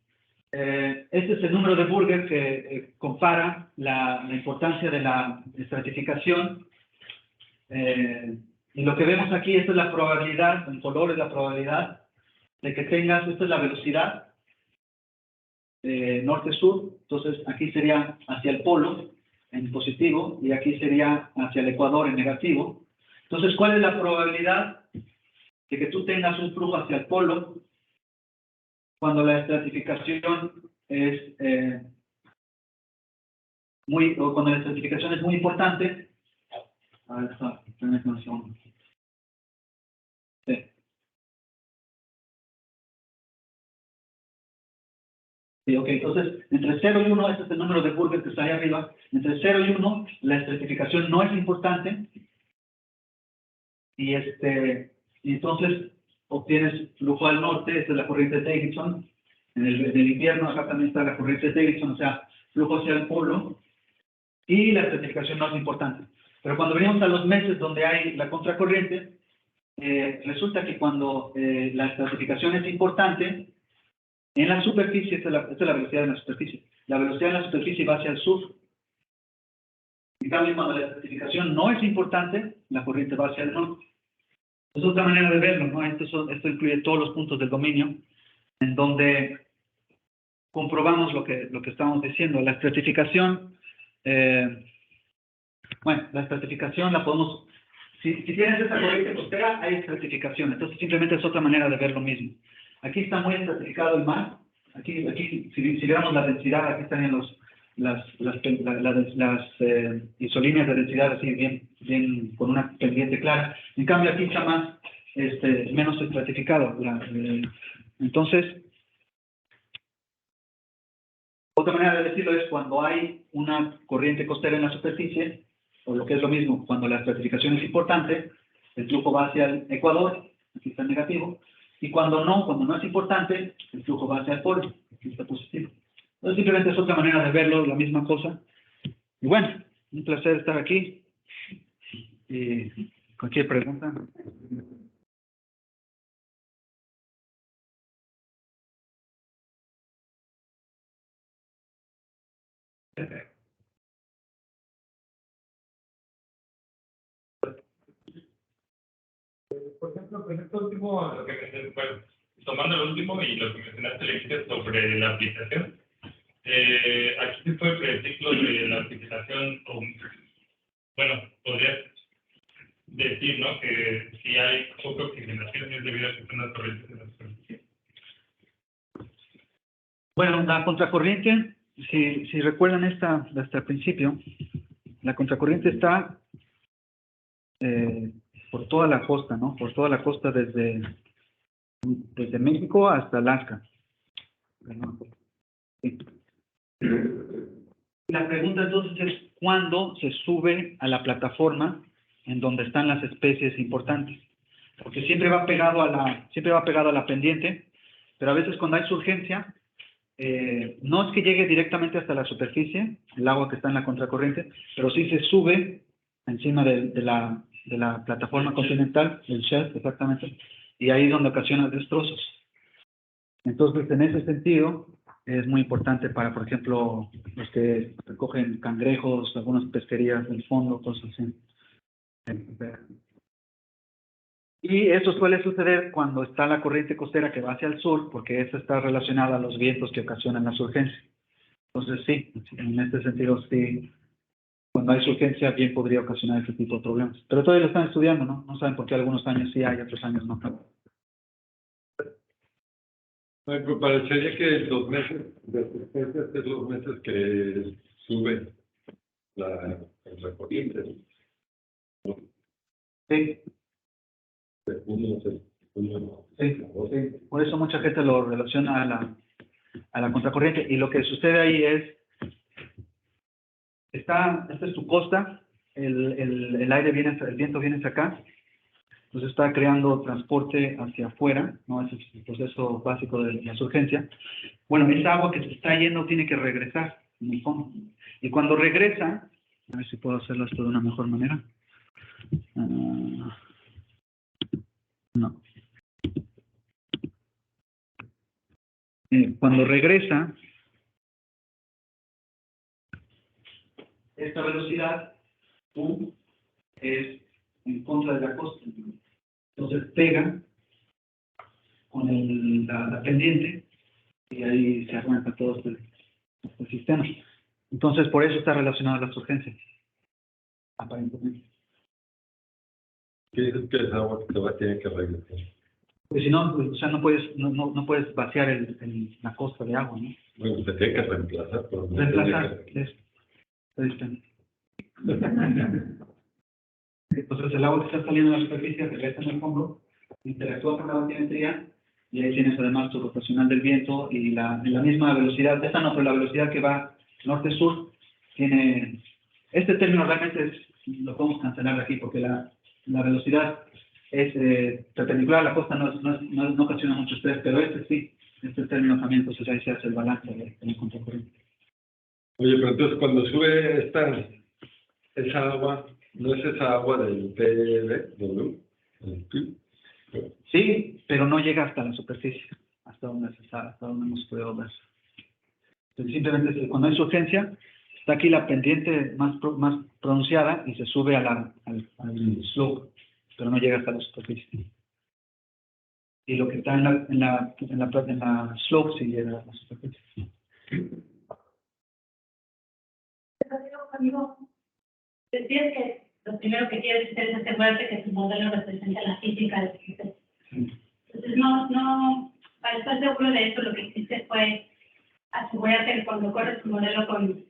Este es el número de Burger que compara la importancia de la estratificación. Y lo que vemos aquí, esta es la probabilidad, en color es la probabilidad de que tengas, esta es la velocidad norte-sur. Entonces aquí sería hacia el polo en positivo y aquí sería hacia el ecuador en negativo. Entonces, ¿cuál es la probabilidad de que tú tengas un flujo hacia el polo cuando la estratificación es muy importante? A ver, permítame un segundo. Sí. Sí, ok, entonces, entre 0 y 1, este es el número de Burger que está ahí arriba, entre 0 y 1, la estratificación no es importante, y entonces obtienes flujo al norte, esta es la corriente de Davidson, en el invierno acá también está la corriente de Davidson, o sea, flujo hacia el polo, y la estratificación no es importante. Pero cuando venimos a los meses donde hay la contracorriente, resulta que cuando la estratificación es importante, en la superficie, esta es la velocidad en la superficie. La velocidad en la superficie va hacia el sur. En cambio, cuando la estratificación no es importante, la corriente va hacia el norte. Es otra manera de verlo, ¿no? Esto incluye todos los puntos del dominio, en donde comprobamos lo que estamos diciendo. La estratificación, la estratificación la podemos... Si tienes esta corriente costera, hay estratificación. Entonces, simplemente es otra manera de ver lo mismo. Aquí está muy estratificado el mar. Aquí si viéramos la densidad, aquí estarían las isolíneas de densidad así bien con una pendiente clara. En cambio, aquí está más, menos estratificado. Entonces, otra manera de decirlo es cuando hay una corriente costera en la superficie, o lo que es lo mismo, cuando la estratificación es importante, el flujo va hacia el ecuador, aquí está el negativo, y cuando no es importante, el flujo va hacia el polo, aquí está positivo. Entonces simplemente es otra manera de verlo, la misma cosa. Y bueno, un placer estar aquí. Y cualquier pregunta. Por ejemplo, con esto último, lo que bueno, tomando lo último y lo que mencionaste al inicio sobre la aplicación, aquí se puede predecir lo de la aplicación, o, bueno, podrías decir, ¿no?, que si hay poca oxigenación es debido a que son las corrientes de la superficie. Bueno, la contracorriente, si recuerdan hasta el principio, la contracorriente está por toda la costa, ¿no? Por toda la costa desde México hasta Alaska. Sí. La pregunta entonces es, ¿cuándo se sube a la plataforma en donde están las especies importantes? Porque siempre va pegado a la pendiente, pero a veces cuando hay surgencia, no es que llegue directamente hasta la superficie, el agua que está en la contracorriente, pero sí se sube encima de la plataforma continental, el shelf, exactamente, y ahí es donde ocasiona destrozos. Entonces, en ese sentido, es muy importante para, por ejemplo, los que recogen cangrejos, algunas pesquerías del fondo, cosas así. Y eso suele suceder cuando está la corriente costera que va hacia el sur, porque esa está relacionada a los vientos que ocasionan la surgencia. Entonces, sí, en este sentido, sí, cuando hay surgencia, bien podría ocasionar ese tipo de problemas. Pero todavía lo están estudiando, ¿no? No saben por qué algunos años sí hay, otros años no. Me parecería que los meses de surgencia es los meses que sube la corriente. Sí. Sí, por eso mucha gente lo relaciona a la contracorriente. Y lo que sucede ahí es esta es tu costa, el aire viene, el viento viene hacia acá, entonces está creando transporte hacia afuera, ¿no? Ese es el proceso básico de la surgencia. Bueno, esa agua que se está yendo tiene que regresar, en el fondo. Y cuando regresa, a ver si puedo hacerlo esto de una mejor manera. No. Cuando regresa, esta velocidad, U, es en contra de la costa. Entonces pega con la pendiente y ahí se arranca todo este sistema. Entonces, por eso está relacionado a las urgencias, aparentemente. ¿Qué dices que esa agua que tiene que regresar? Porque si no, pues, o sea, no puedes vaciar la costa de agua, ¿no? Bueno, se tiene que reemplazar. Pero no Reemplazar, tiene que... Entonces el agua que está saliendo a la superficie regresa en el fondo, interactúa con la batimetría y ahí tienes además tu rotacional del viento y la misma velocidad. Esta no, pero la velocidad que va norte-sur tiene... Este término realmente lo podemos cancelar de aquí porque la velocidad es perpendicular a la costa, no ocasiona mucho estrés, pero este sí, este término también, entonces ahí se hace el balance de la contracorriente. Oye, pero entonces cuando sube esa agua, ¿no es esa agua del PBW? Sí, pero no llega hasta la superficie, hasta donde hemos podido ver. Entonces, simplemente cuando hay surgencia, está aquí la pendiente más pronunciada y se sube al slope, pero no llega hasta la superficie. Y lo que está en la slope sí llega a la superficie. Amigo, decías que lo primero que quieres hacer es asegurarte que tu modelo representa la física del sistema. Entonces, para estar seguro de eso, lo que hiciste fue asegurarte que cuando corres tu modelo con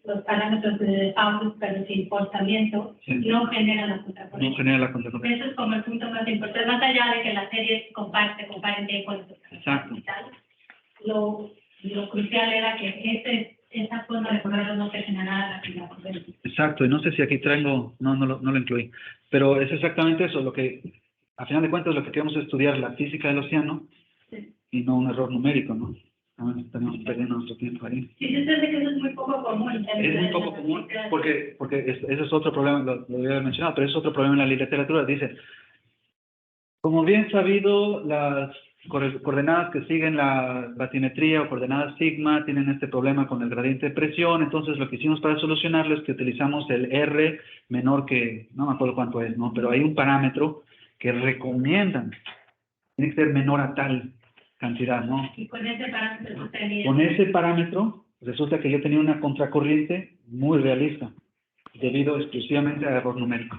los parámetros de output, pero sin forzamiento, Sí. no genera la contracorriente. No genera la contracorriente. Eso es como el punto más importante, más allá de que la serie comparen tiempo. Exacto. Lo crucial era que esa forma de ponerlo no se generara la contracorriente. Exacto, y no sé si aquí traigo, no lo incluí, pero es exactamente eso, lo que, a final de cuentas, lo que queremos es estudiar la física del océano Sí. y no un error numérico, ¿no? Tenemos perdiendo nuestro tiempo ahí. Sí, yo sé que eso es muy poco común. Es muy poco común porque ese es otro problema, lo había mencionado, pero es otro problema en la literatura. Dice, como bien sabido, las coordenadas que siguen la batimetría o coordenadas sigma tienen este problema con el gradiente de presión. Entonces lo que hicimos para solucionarlo es que utilizamos el R menor que, no me acuerdo cuánto es, ¿no? Pero hay un parámetro que recomiendan, tiene que ser menor a tal cantidad, ¿no? Y con ese parámetro tenía... Con ese parámetro resulta que yo tenía una contracorriente muy realista debido exclusivamente a error numérico.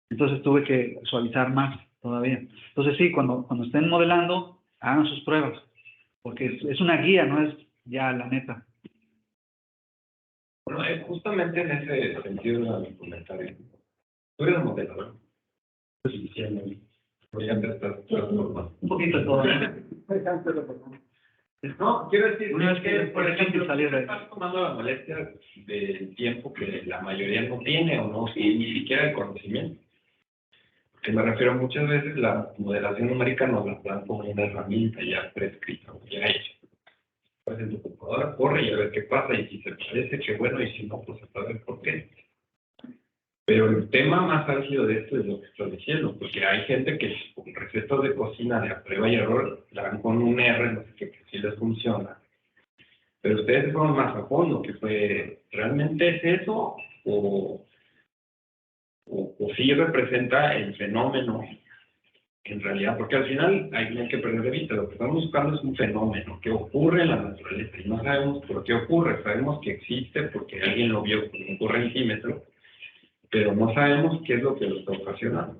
Entonces tuve que suavizar más todavía. Entonces sí, cuando estén modelando, hagan sus pruebas, porque es una guía, no es ya la neta. Bueno, justamente en ese sentido era mi comentario. Tú eres modelador. Ya te estás transformando. Un poquito de todo. No, quiero decir Una vez que, que por ejemplo, salir de ahí. estás tomando la molestia del tiempo que la mayoría no tiene o no, y ni siquiera el conocimiento. Que me refiero, muchas veces la modelación numérica nos la dan como una herramienta ya prescrita, ya hecha. Pues en tu computadora corre y a ver qué pasa, y si se parece, qué bueno, y si no, pues a saber por qué. Pero el tema más álgido de esto es lo que estoy diciendo, porque hay gente que con recetas de cocina de a prueba y error la dan con un R, no sé qué, que sí les funciona. Pero ustedes fueron más a fondo, que fue, ¿realmente es eso? ¿O sí representa el fenómeno en realidad? Porque al final hay que perder de vista, lo que estamos buscando es un fenómeno que ocurre en la naturaleza y no sabemos por qué ocurre, sabemos que existe porque alguien lo vio con un correntímetro, pero no sabemos qué es lo que lo está ocasionando.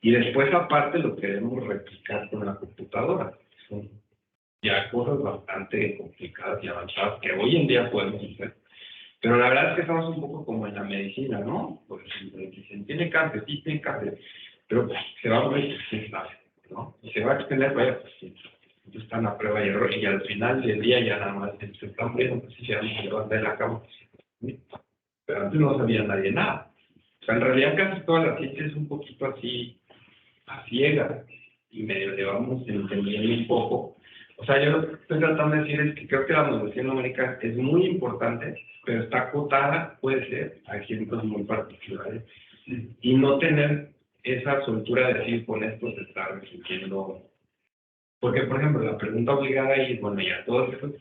Y después, aparte, lo queremos replicar con la computadora. Son ya cosas bastante complicadas y avanzadas que hoy en día podemos hacer. Pero la verdad es que estamos un poco como en la medicina, ¿no? Por ejemplo, dicen, tiene cáncer, sí tiene cáncer, pero pues, se va a morir, sí sabe, ¿no? Y se va a extender, vaya, pues sí. están a prueba y error, y al final del día ya nada más se están viendo pues, si se van a levantar de la cama. Pero antes no sabía nadie nada. O sea, en realidad casi toda la ciencia es un poquito así, a ciegas, y medio le vamos entendiendo un poco. O sea, yo lo que estoy tratando de decir es que creo que la modelación numérica es muy importante, pero está acotada, puede ser, a ejemplos muy particulares, y no tener esa soltura de decir con esto se está resintiendo. Porque, por ejemplo, la pregunta obligada ahí, bueno, ya todas esas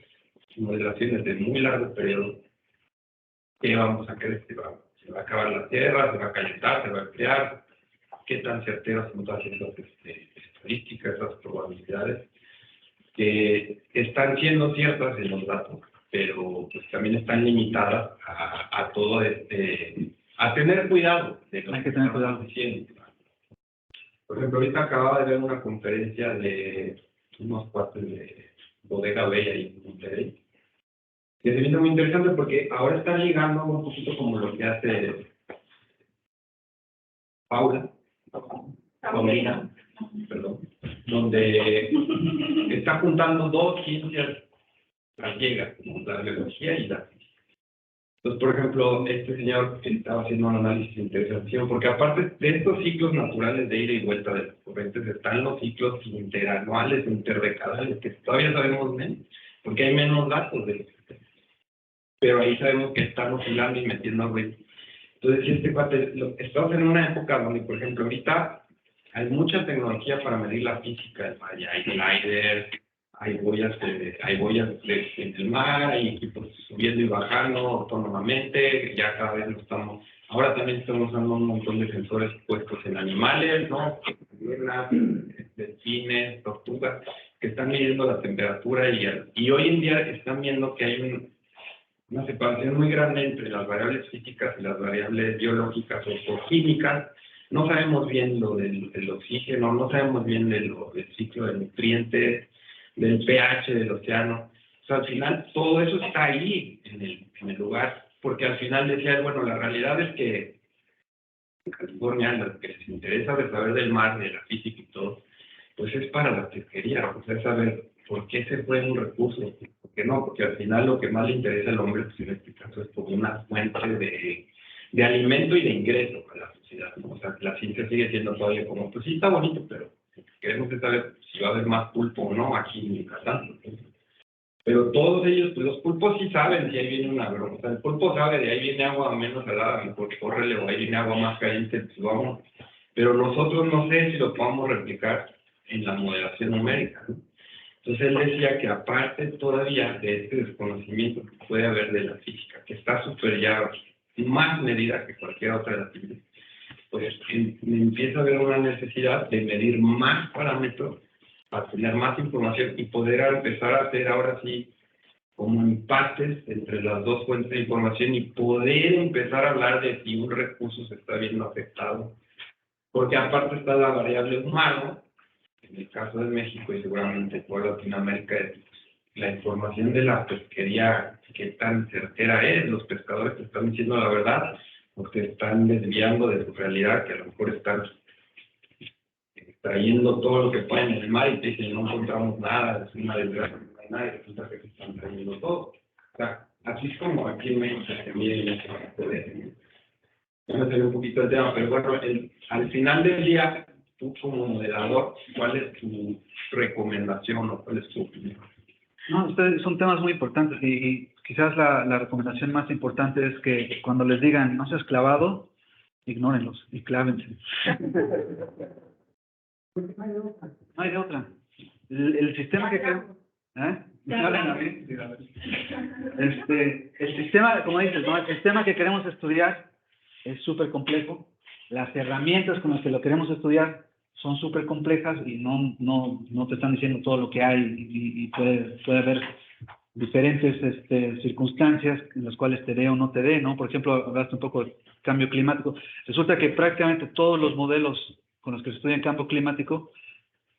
modelaciones de muy largo periodo, ¿qué vamos a creer? ¿Se va a acabar la Tierra? ¿Se va a calentar? ¿Se va a enfriar? ¿Qué tan certeras son todas esas estadísticas, esas probabilidades? Que están siendo ciertas en los datos, pero pues también están limitadas a todo a tener cuidado de lo que estamos diciendo. Por ejemplo, ahorita acababa de ver una conferencia de unos cuates de Bodega Bella ahí en Monterrey, que se me hizo muy interesante porque ahora están ligando un poquito como lo que hace Paulina, perdón, donde está juntando dos ciencias gallegas, como la biología y la física. Entonces, por ejemplo, este señor estaba haciendo un análisis interesantísimo, porque aparte de estos ciclos naturales de ida y vuelta de las corrientes, están los ciclos interanuales, interdecadales, que todavía sabemos menos, porque hay menos datos de los. Pero ahí sabemos que están oscilando y metiendo ruido. Entonces, estamos en una época donde, por ejemplo, ahorita hay mucha tecnología para medir la física. Hay gliders, hay boyas en el mar, hay equipos subiendo y bajando autónomamente. Ya cada vez ahora también estamos usando un montón de sensores puestos en animales, ¿no? Delfines, tortugas, que están midiendo la temperatura y hoy en día están viendo que hay una separación muy grande entre las variables físicas y las variables biológicas o químicas. No sabemos bien lo del oxígeno, no sabemos bien del ciclo de nutrientes, del pH del océano. O sea, al final todo eso está ahí en el lugar, porque al final decía, bueno, la realidad es que en California lo que les interesa de saber del mar, de la física y todo, pues es para la pesquería, o sea, es saber por qué se fue un recurso, por qué no, porque al final lo que más le interesa al hombre, pues en este caso, es como una fuente de alimento y de ingreso para la sociedad, ¿no? O sea, la ciencia sigue siendo todavía como, pues sí, está bonito, pero queremos saber si va a haber más pulpo o no aquí en Yucatán. Pero todos ellos, pues los pulpos sí saben si ahí viene una broma. O sea, el pulpo sabe de ahí viene agua menos salada, mejor córrele, o ahí viene agua más caliente, pues vamos. Pero nosotros no sé si lo podamos replicar en la modelación numérica, ¿no? Entonces él decía que aparte todavía de este desconocimiento que puede haber de la física, que está súper ya más medida que cualquier otra de las ciencias, pues empieza a haber una necesidad de medir más parámetros para tener más información y poder empezar a hacer ahora sí como empates entre las dos fuentes de información y poder empezar a hablar de si un recurso se está viendo afectado. Porque aparte está la variable humano, en el caso de México y seguramente toda Latinoamérica, es la información de la pesquería, qué tan certera es. Los pescadores te están diciendo la verdad o te están desviando de su realidad, que a lo mejor están trayendo todo lo que pueden en el mar y te dicen no encontramos nada, es una desgracia, no hay nada, y resulta que se están trayendo todo. O sea, así es como aquí en México se mide en ese poder. Ya me salió un poquito el tema, pero bueno, al final del día, tú como modelador, ¿cuál es tu recomendación o cuál es tu opinión? No, ustedes son temas muy importantes y quizás la recomendación más importante es que cuando les digan no seas clavado, ignórenlos y clávense. No hay de otra. El sistema que queremos... ¿Me hablan a mí? El sistema, como dices, ¿no? El sistema que queremos estudiar es súper complejo. Las herramientas con las que lo queremos estudiar son súper complejas y no te están diciendo todo lo que hay y puede haber diferentes circunstancias en las cuales te dé o no te dé, ¿no? Por ejemplo, hablaste un poco de cambio climático. Resulta que prácticamente todos los modelos con los que se estudia el cambio climático,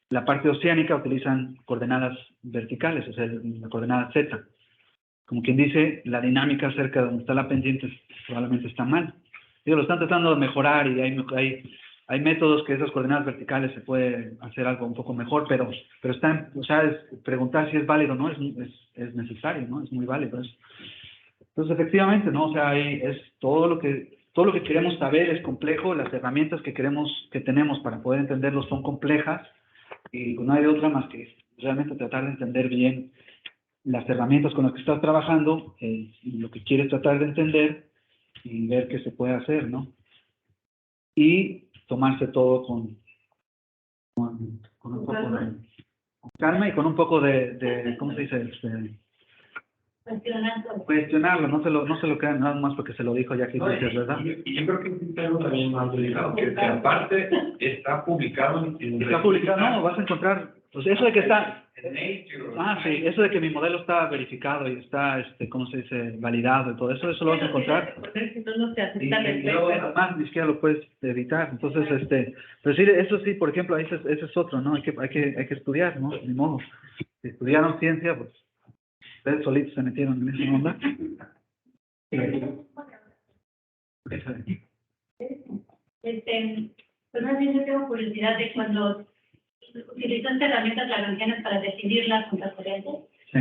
la parte oceánica utilizan coordenadas verticales, o sea, la coordenada Z. Como quien dice, la dinámica cerca de donde está la pendiente probablemente está mal. Lo están tratando de mejorar y hay Hay métodos que esas coordenadas verticales se puede hacer algo un poco mejor, pero está, o sea, preguntar si es válido o no es necesario, ¿no? Es muy válido. Entonces, efectivamente, ¿no? O sea, es todo lo que queremos saber es complejo, las herramientas que tenemos para poder entenderlo son complejas, y no hay de otra más que realmente tratar de entender bien las herramientas con las que estás trabajando, lo que quieres tratar de entender y ver qué se puede hacer, ¿no? Y tomarse todo con un poco de calma y con un poco de ¿cómo se dice? Cuestionarlo, no se lo crean nada más porque se lo dijo ya que No, es verdad. y yo creo que es algo también más delicado, que aparte está publicado en Está publicado, no, vas a encontrar, pues eso de que está, en Nature. sí, eso de que mi modelo está verificado y está, ¿cómo se dice? Validado y todo eso lo vas a encontrar. Y luego, además, ni siquiera lo puedes evitar. Entonces, pero sí, eso sí, por ejemplo, ese es otro, ¿no? Hay que estudiar, ¿no? Ni modo. Si estudiaron ciencia, pues, ustedes solitos se metieron en esa onda. Pues más bien yo tengo curiosidad de cuando utilizaste herramientas lagrangianas para definir las contracorrientes. Sí.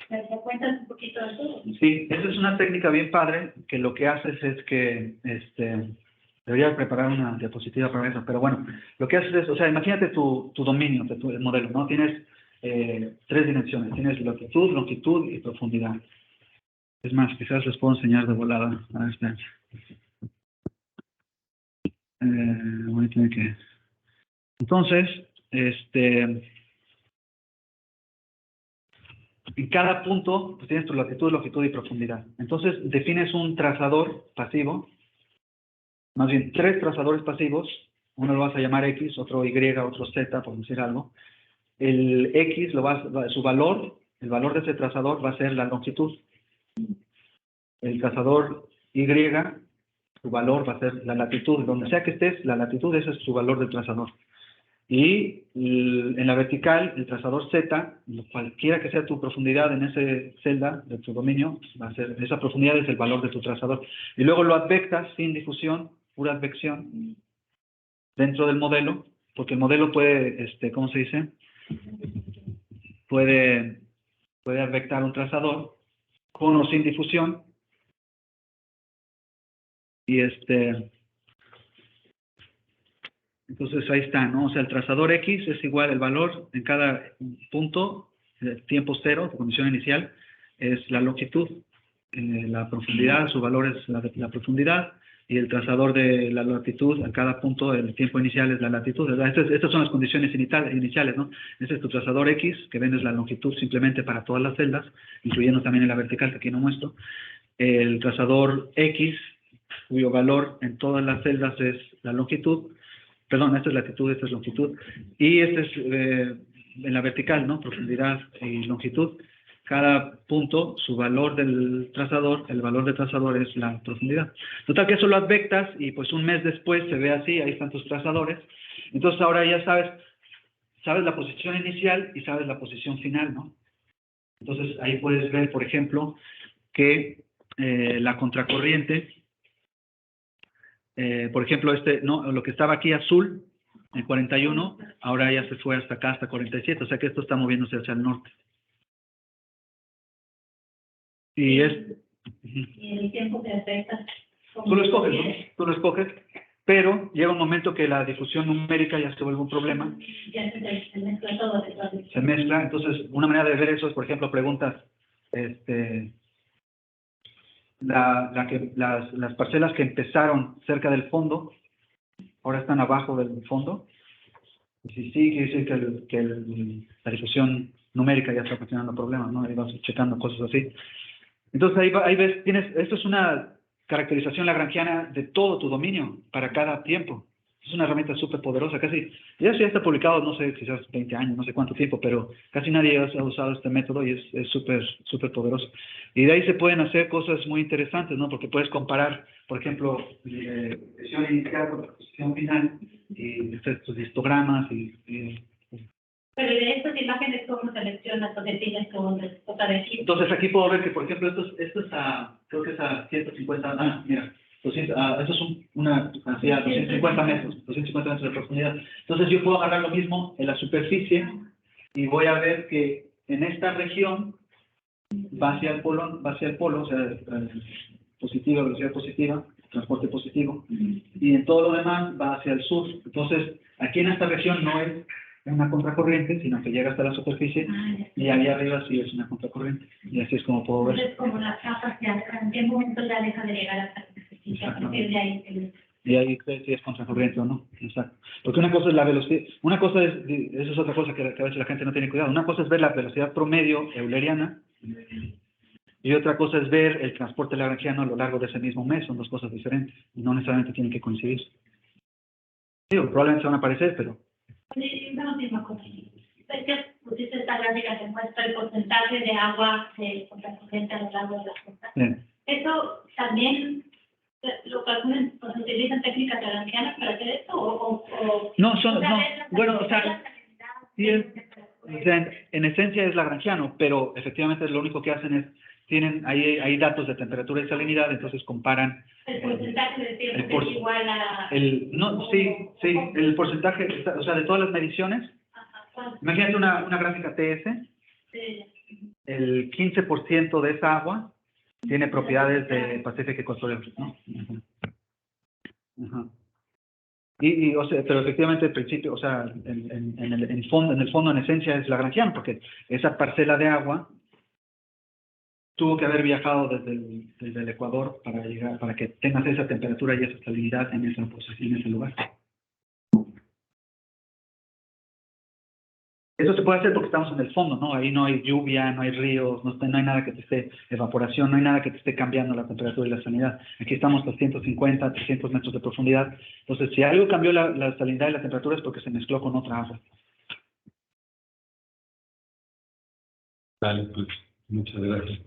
¿Me cuentas un poquito de eso? Sí, esa es una técnica bien padre, que lo que haces es que, debería preparar una diapositiva para eso, pero bueno, lo que haces es, o sea, imagínate tu dominio, el modelo, ¿no? Tienes 3 dimensiones, tienes latitud, longitud y profundidad. Es más, quizás les puedo enseñar de volada. A ver, esperen. Voy a tener que... Entonces, en cada punto pues tienes tu latitud, longitud y profundidad. Entonces defines un trazador pasivo, más bien 3 trazadores pasivos, uno lo vas a llamar X, otro Y, otro Z, por decir algo. El X, su valor, el valor de ese trazador va a ser la longitud. El trazador Y, su valor va a ser la latitud. Donde sea que estés, la latitud, ese es su valor del trazador. Y en la vertical, el trazador Z, cualquiera que sea tu profundidad en esa celda de tu dominio, va a ser, esa profundidad es el valor de tu trazador. Y luego lo advectas sin difusión, pura advección, dentro del modelo, porque el modelo puede, ¿cómo se dice? Puede advectar un trazador con o sin difusión. Y entonces ahí está, ¿no? O sea, el trazador X es igual, el valor en cada punto, tiempo cero, de condición inicial, es la longitud. La profundidad, su valor es la profundidad, y el trazador de la latitud, a cada punto, el tiempo inicial es la latitud. Estas son las condiciones iniciales, ¿no? Este es tu trazador X, que ven es la longitud simplemente para todas las celdas, incluyendo también en la vertical, que aquí no muestro. El trazador X, cuyo valor en todas las celdas es la longitud. Perdón, esta es latitud, esta es longitud. Y este es en la vertical, ¿no? Profundidad y longitud. Cada punto, su valor del trazador, el valor del trazador es la profundidad. Total que eso lo advectas y pues un mes después se ve así, ahí están tus trazadores. Entonces ahora ya sabes la posición inicial y sabes la posición final, ¿no? Entonces ahí puedes ver, por ejemplo, que la contracorriente, por ejemplo, lo que estaba aquí azul, en 41, ahora ya se fue hasta acá, hasta 47, o sea que esto está moviéndose hacia el norte. Y y el tiempo que afecta. Tú lo escoges, ¿no? Tú lo escoges, pero llega un momento que la difusión numérica ya se vuelve un problema. Ya se mezcla todo. Se mezcla, entonces una manera de ver eso es, por ejemplo, preguntas, las parcelas que empezaron cerca del fondo, ahora están abajo del fondo. Y si sí, quiere decir que la difusión numérica ya está ocasionando problemas, ¿no? Ahí vas checando cosas así. Entonces ahí ves, esto es una caracterización lagrangiana de todo tu dominio para cada tiempo. Es una herramienta súper poderosa, ya está publicado, no sé, quizás 20 años, no sé cuánto tiempo, pero casi nadie ha usado este método y es súper, súper poderoso. Y de ahí se pueden hacer cosas muy interesantes, ¿no? Porque puedes comparar, por ejemplo, posición inicial con la posición final, y tus histogramas Pero de estas imágenes, ¿cómo seleccionas o defines cómo toca decir? Entonces aquí puedo ver que, por ejemplo, esto es creo que es a 150, mira, Esto es hacia 250 metros de profundidad. Entonces yo puedo agarrar lo mismo en la superficie y voy a ver que en esta región va hacia el polo, o sea, positiva, velocidad positiva, transporte positivo, y en todo lo demás va hacia el sur. Entonces, aquí en esta región no es una contracorriente, sino que llega hasta la superficie, y ahí arriba sí es una contracorriente. Y así es como puedo ver. Entonces, como las capas ya, ¿en qué momento ya deja de llegar hasta la superficie? A partir de ahí. Y ahí si es contracorriente o no. Exacto. Porque una cosa es la velocidad, una cosa es, eso es otra cosa que a veces la gente no tiene cuidado, una cosa es ver la velocidad promedio euleriana, y otra cosa es ver el transporte lagrangiano a lo largo de ese mismo mes. Son dos cosas diferentes, y no necesariamente tienen que coincidir. Digo, probablemente se van a parecer, pero... Sí, una última cosa. Es que pusiste esta gráfica que muestra el porcentaje de agua de contracorriente a lo largo de la costa. Bien. ¿Eso también lo calculan, o se utilizan técnicas lagrangianas para hacer esto? No, bueno, o sea, sí es, o sea, en esencia es lagrangiano, pero efectivamente lo único que hacen es, hay datos de temperatura y salinidad, entonces comparan el porcentaje de tiempo es igual a... el porcentaje, o sea, de todas las mediciones. Imagínate una gráfica TS, el 15% de esa agua tiene propiedades de Pacífico Ecuatorial, ¿no? Ajá. O sea, pero efectivamente el principio, o sea, en el fondo, en esencia es lagrangiano, porque esa parcela de agua tuvo que haber viajado desde el Ecuador para que tengas esa temperatura y esa estabilidad en esa posición, en ese lugar. Eso se puede hacer porque estamos en el fondo, ¿no? Ahí no hay lluvia, no hay ríos, no hay nada que te esté, evaporación, no hay nada que te esté cambiando la temperatura y la salinidad. Aquí estamos a 150, 300 metros de profundidad. Entonces, si algo cambió la salinidad y la temperatura es porque se mezcló con otra agua. Vale, pues, muchas gracias.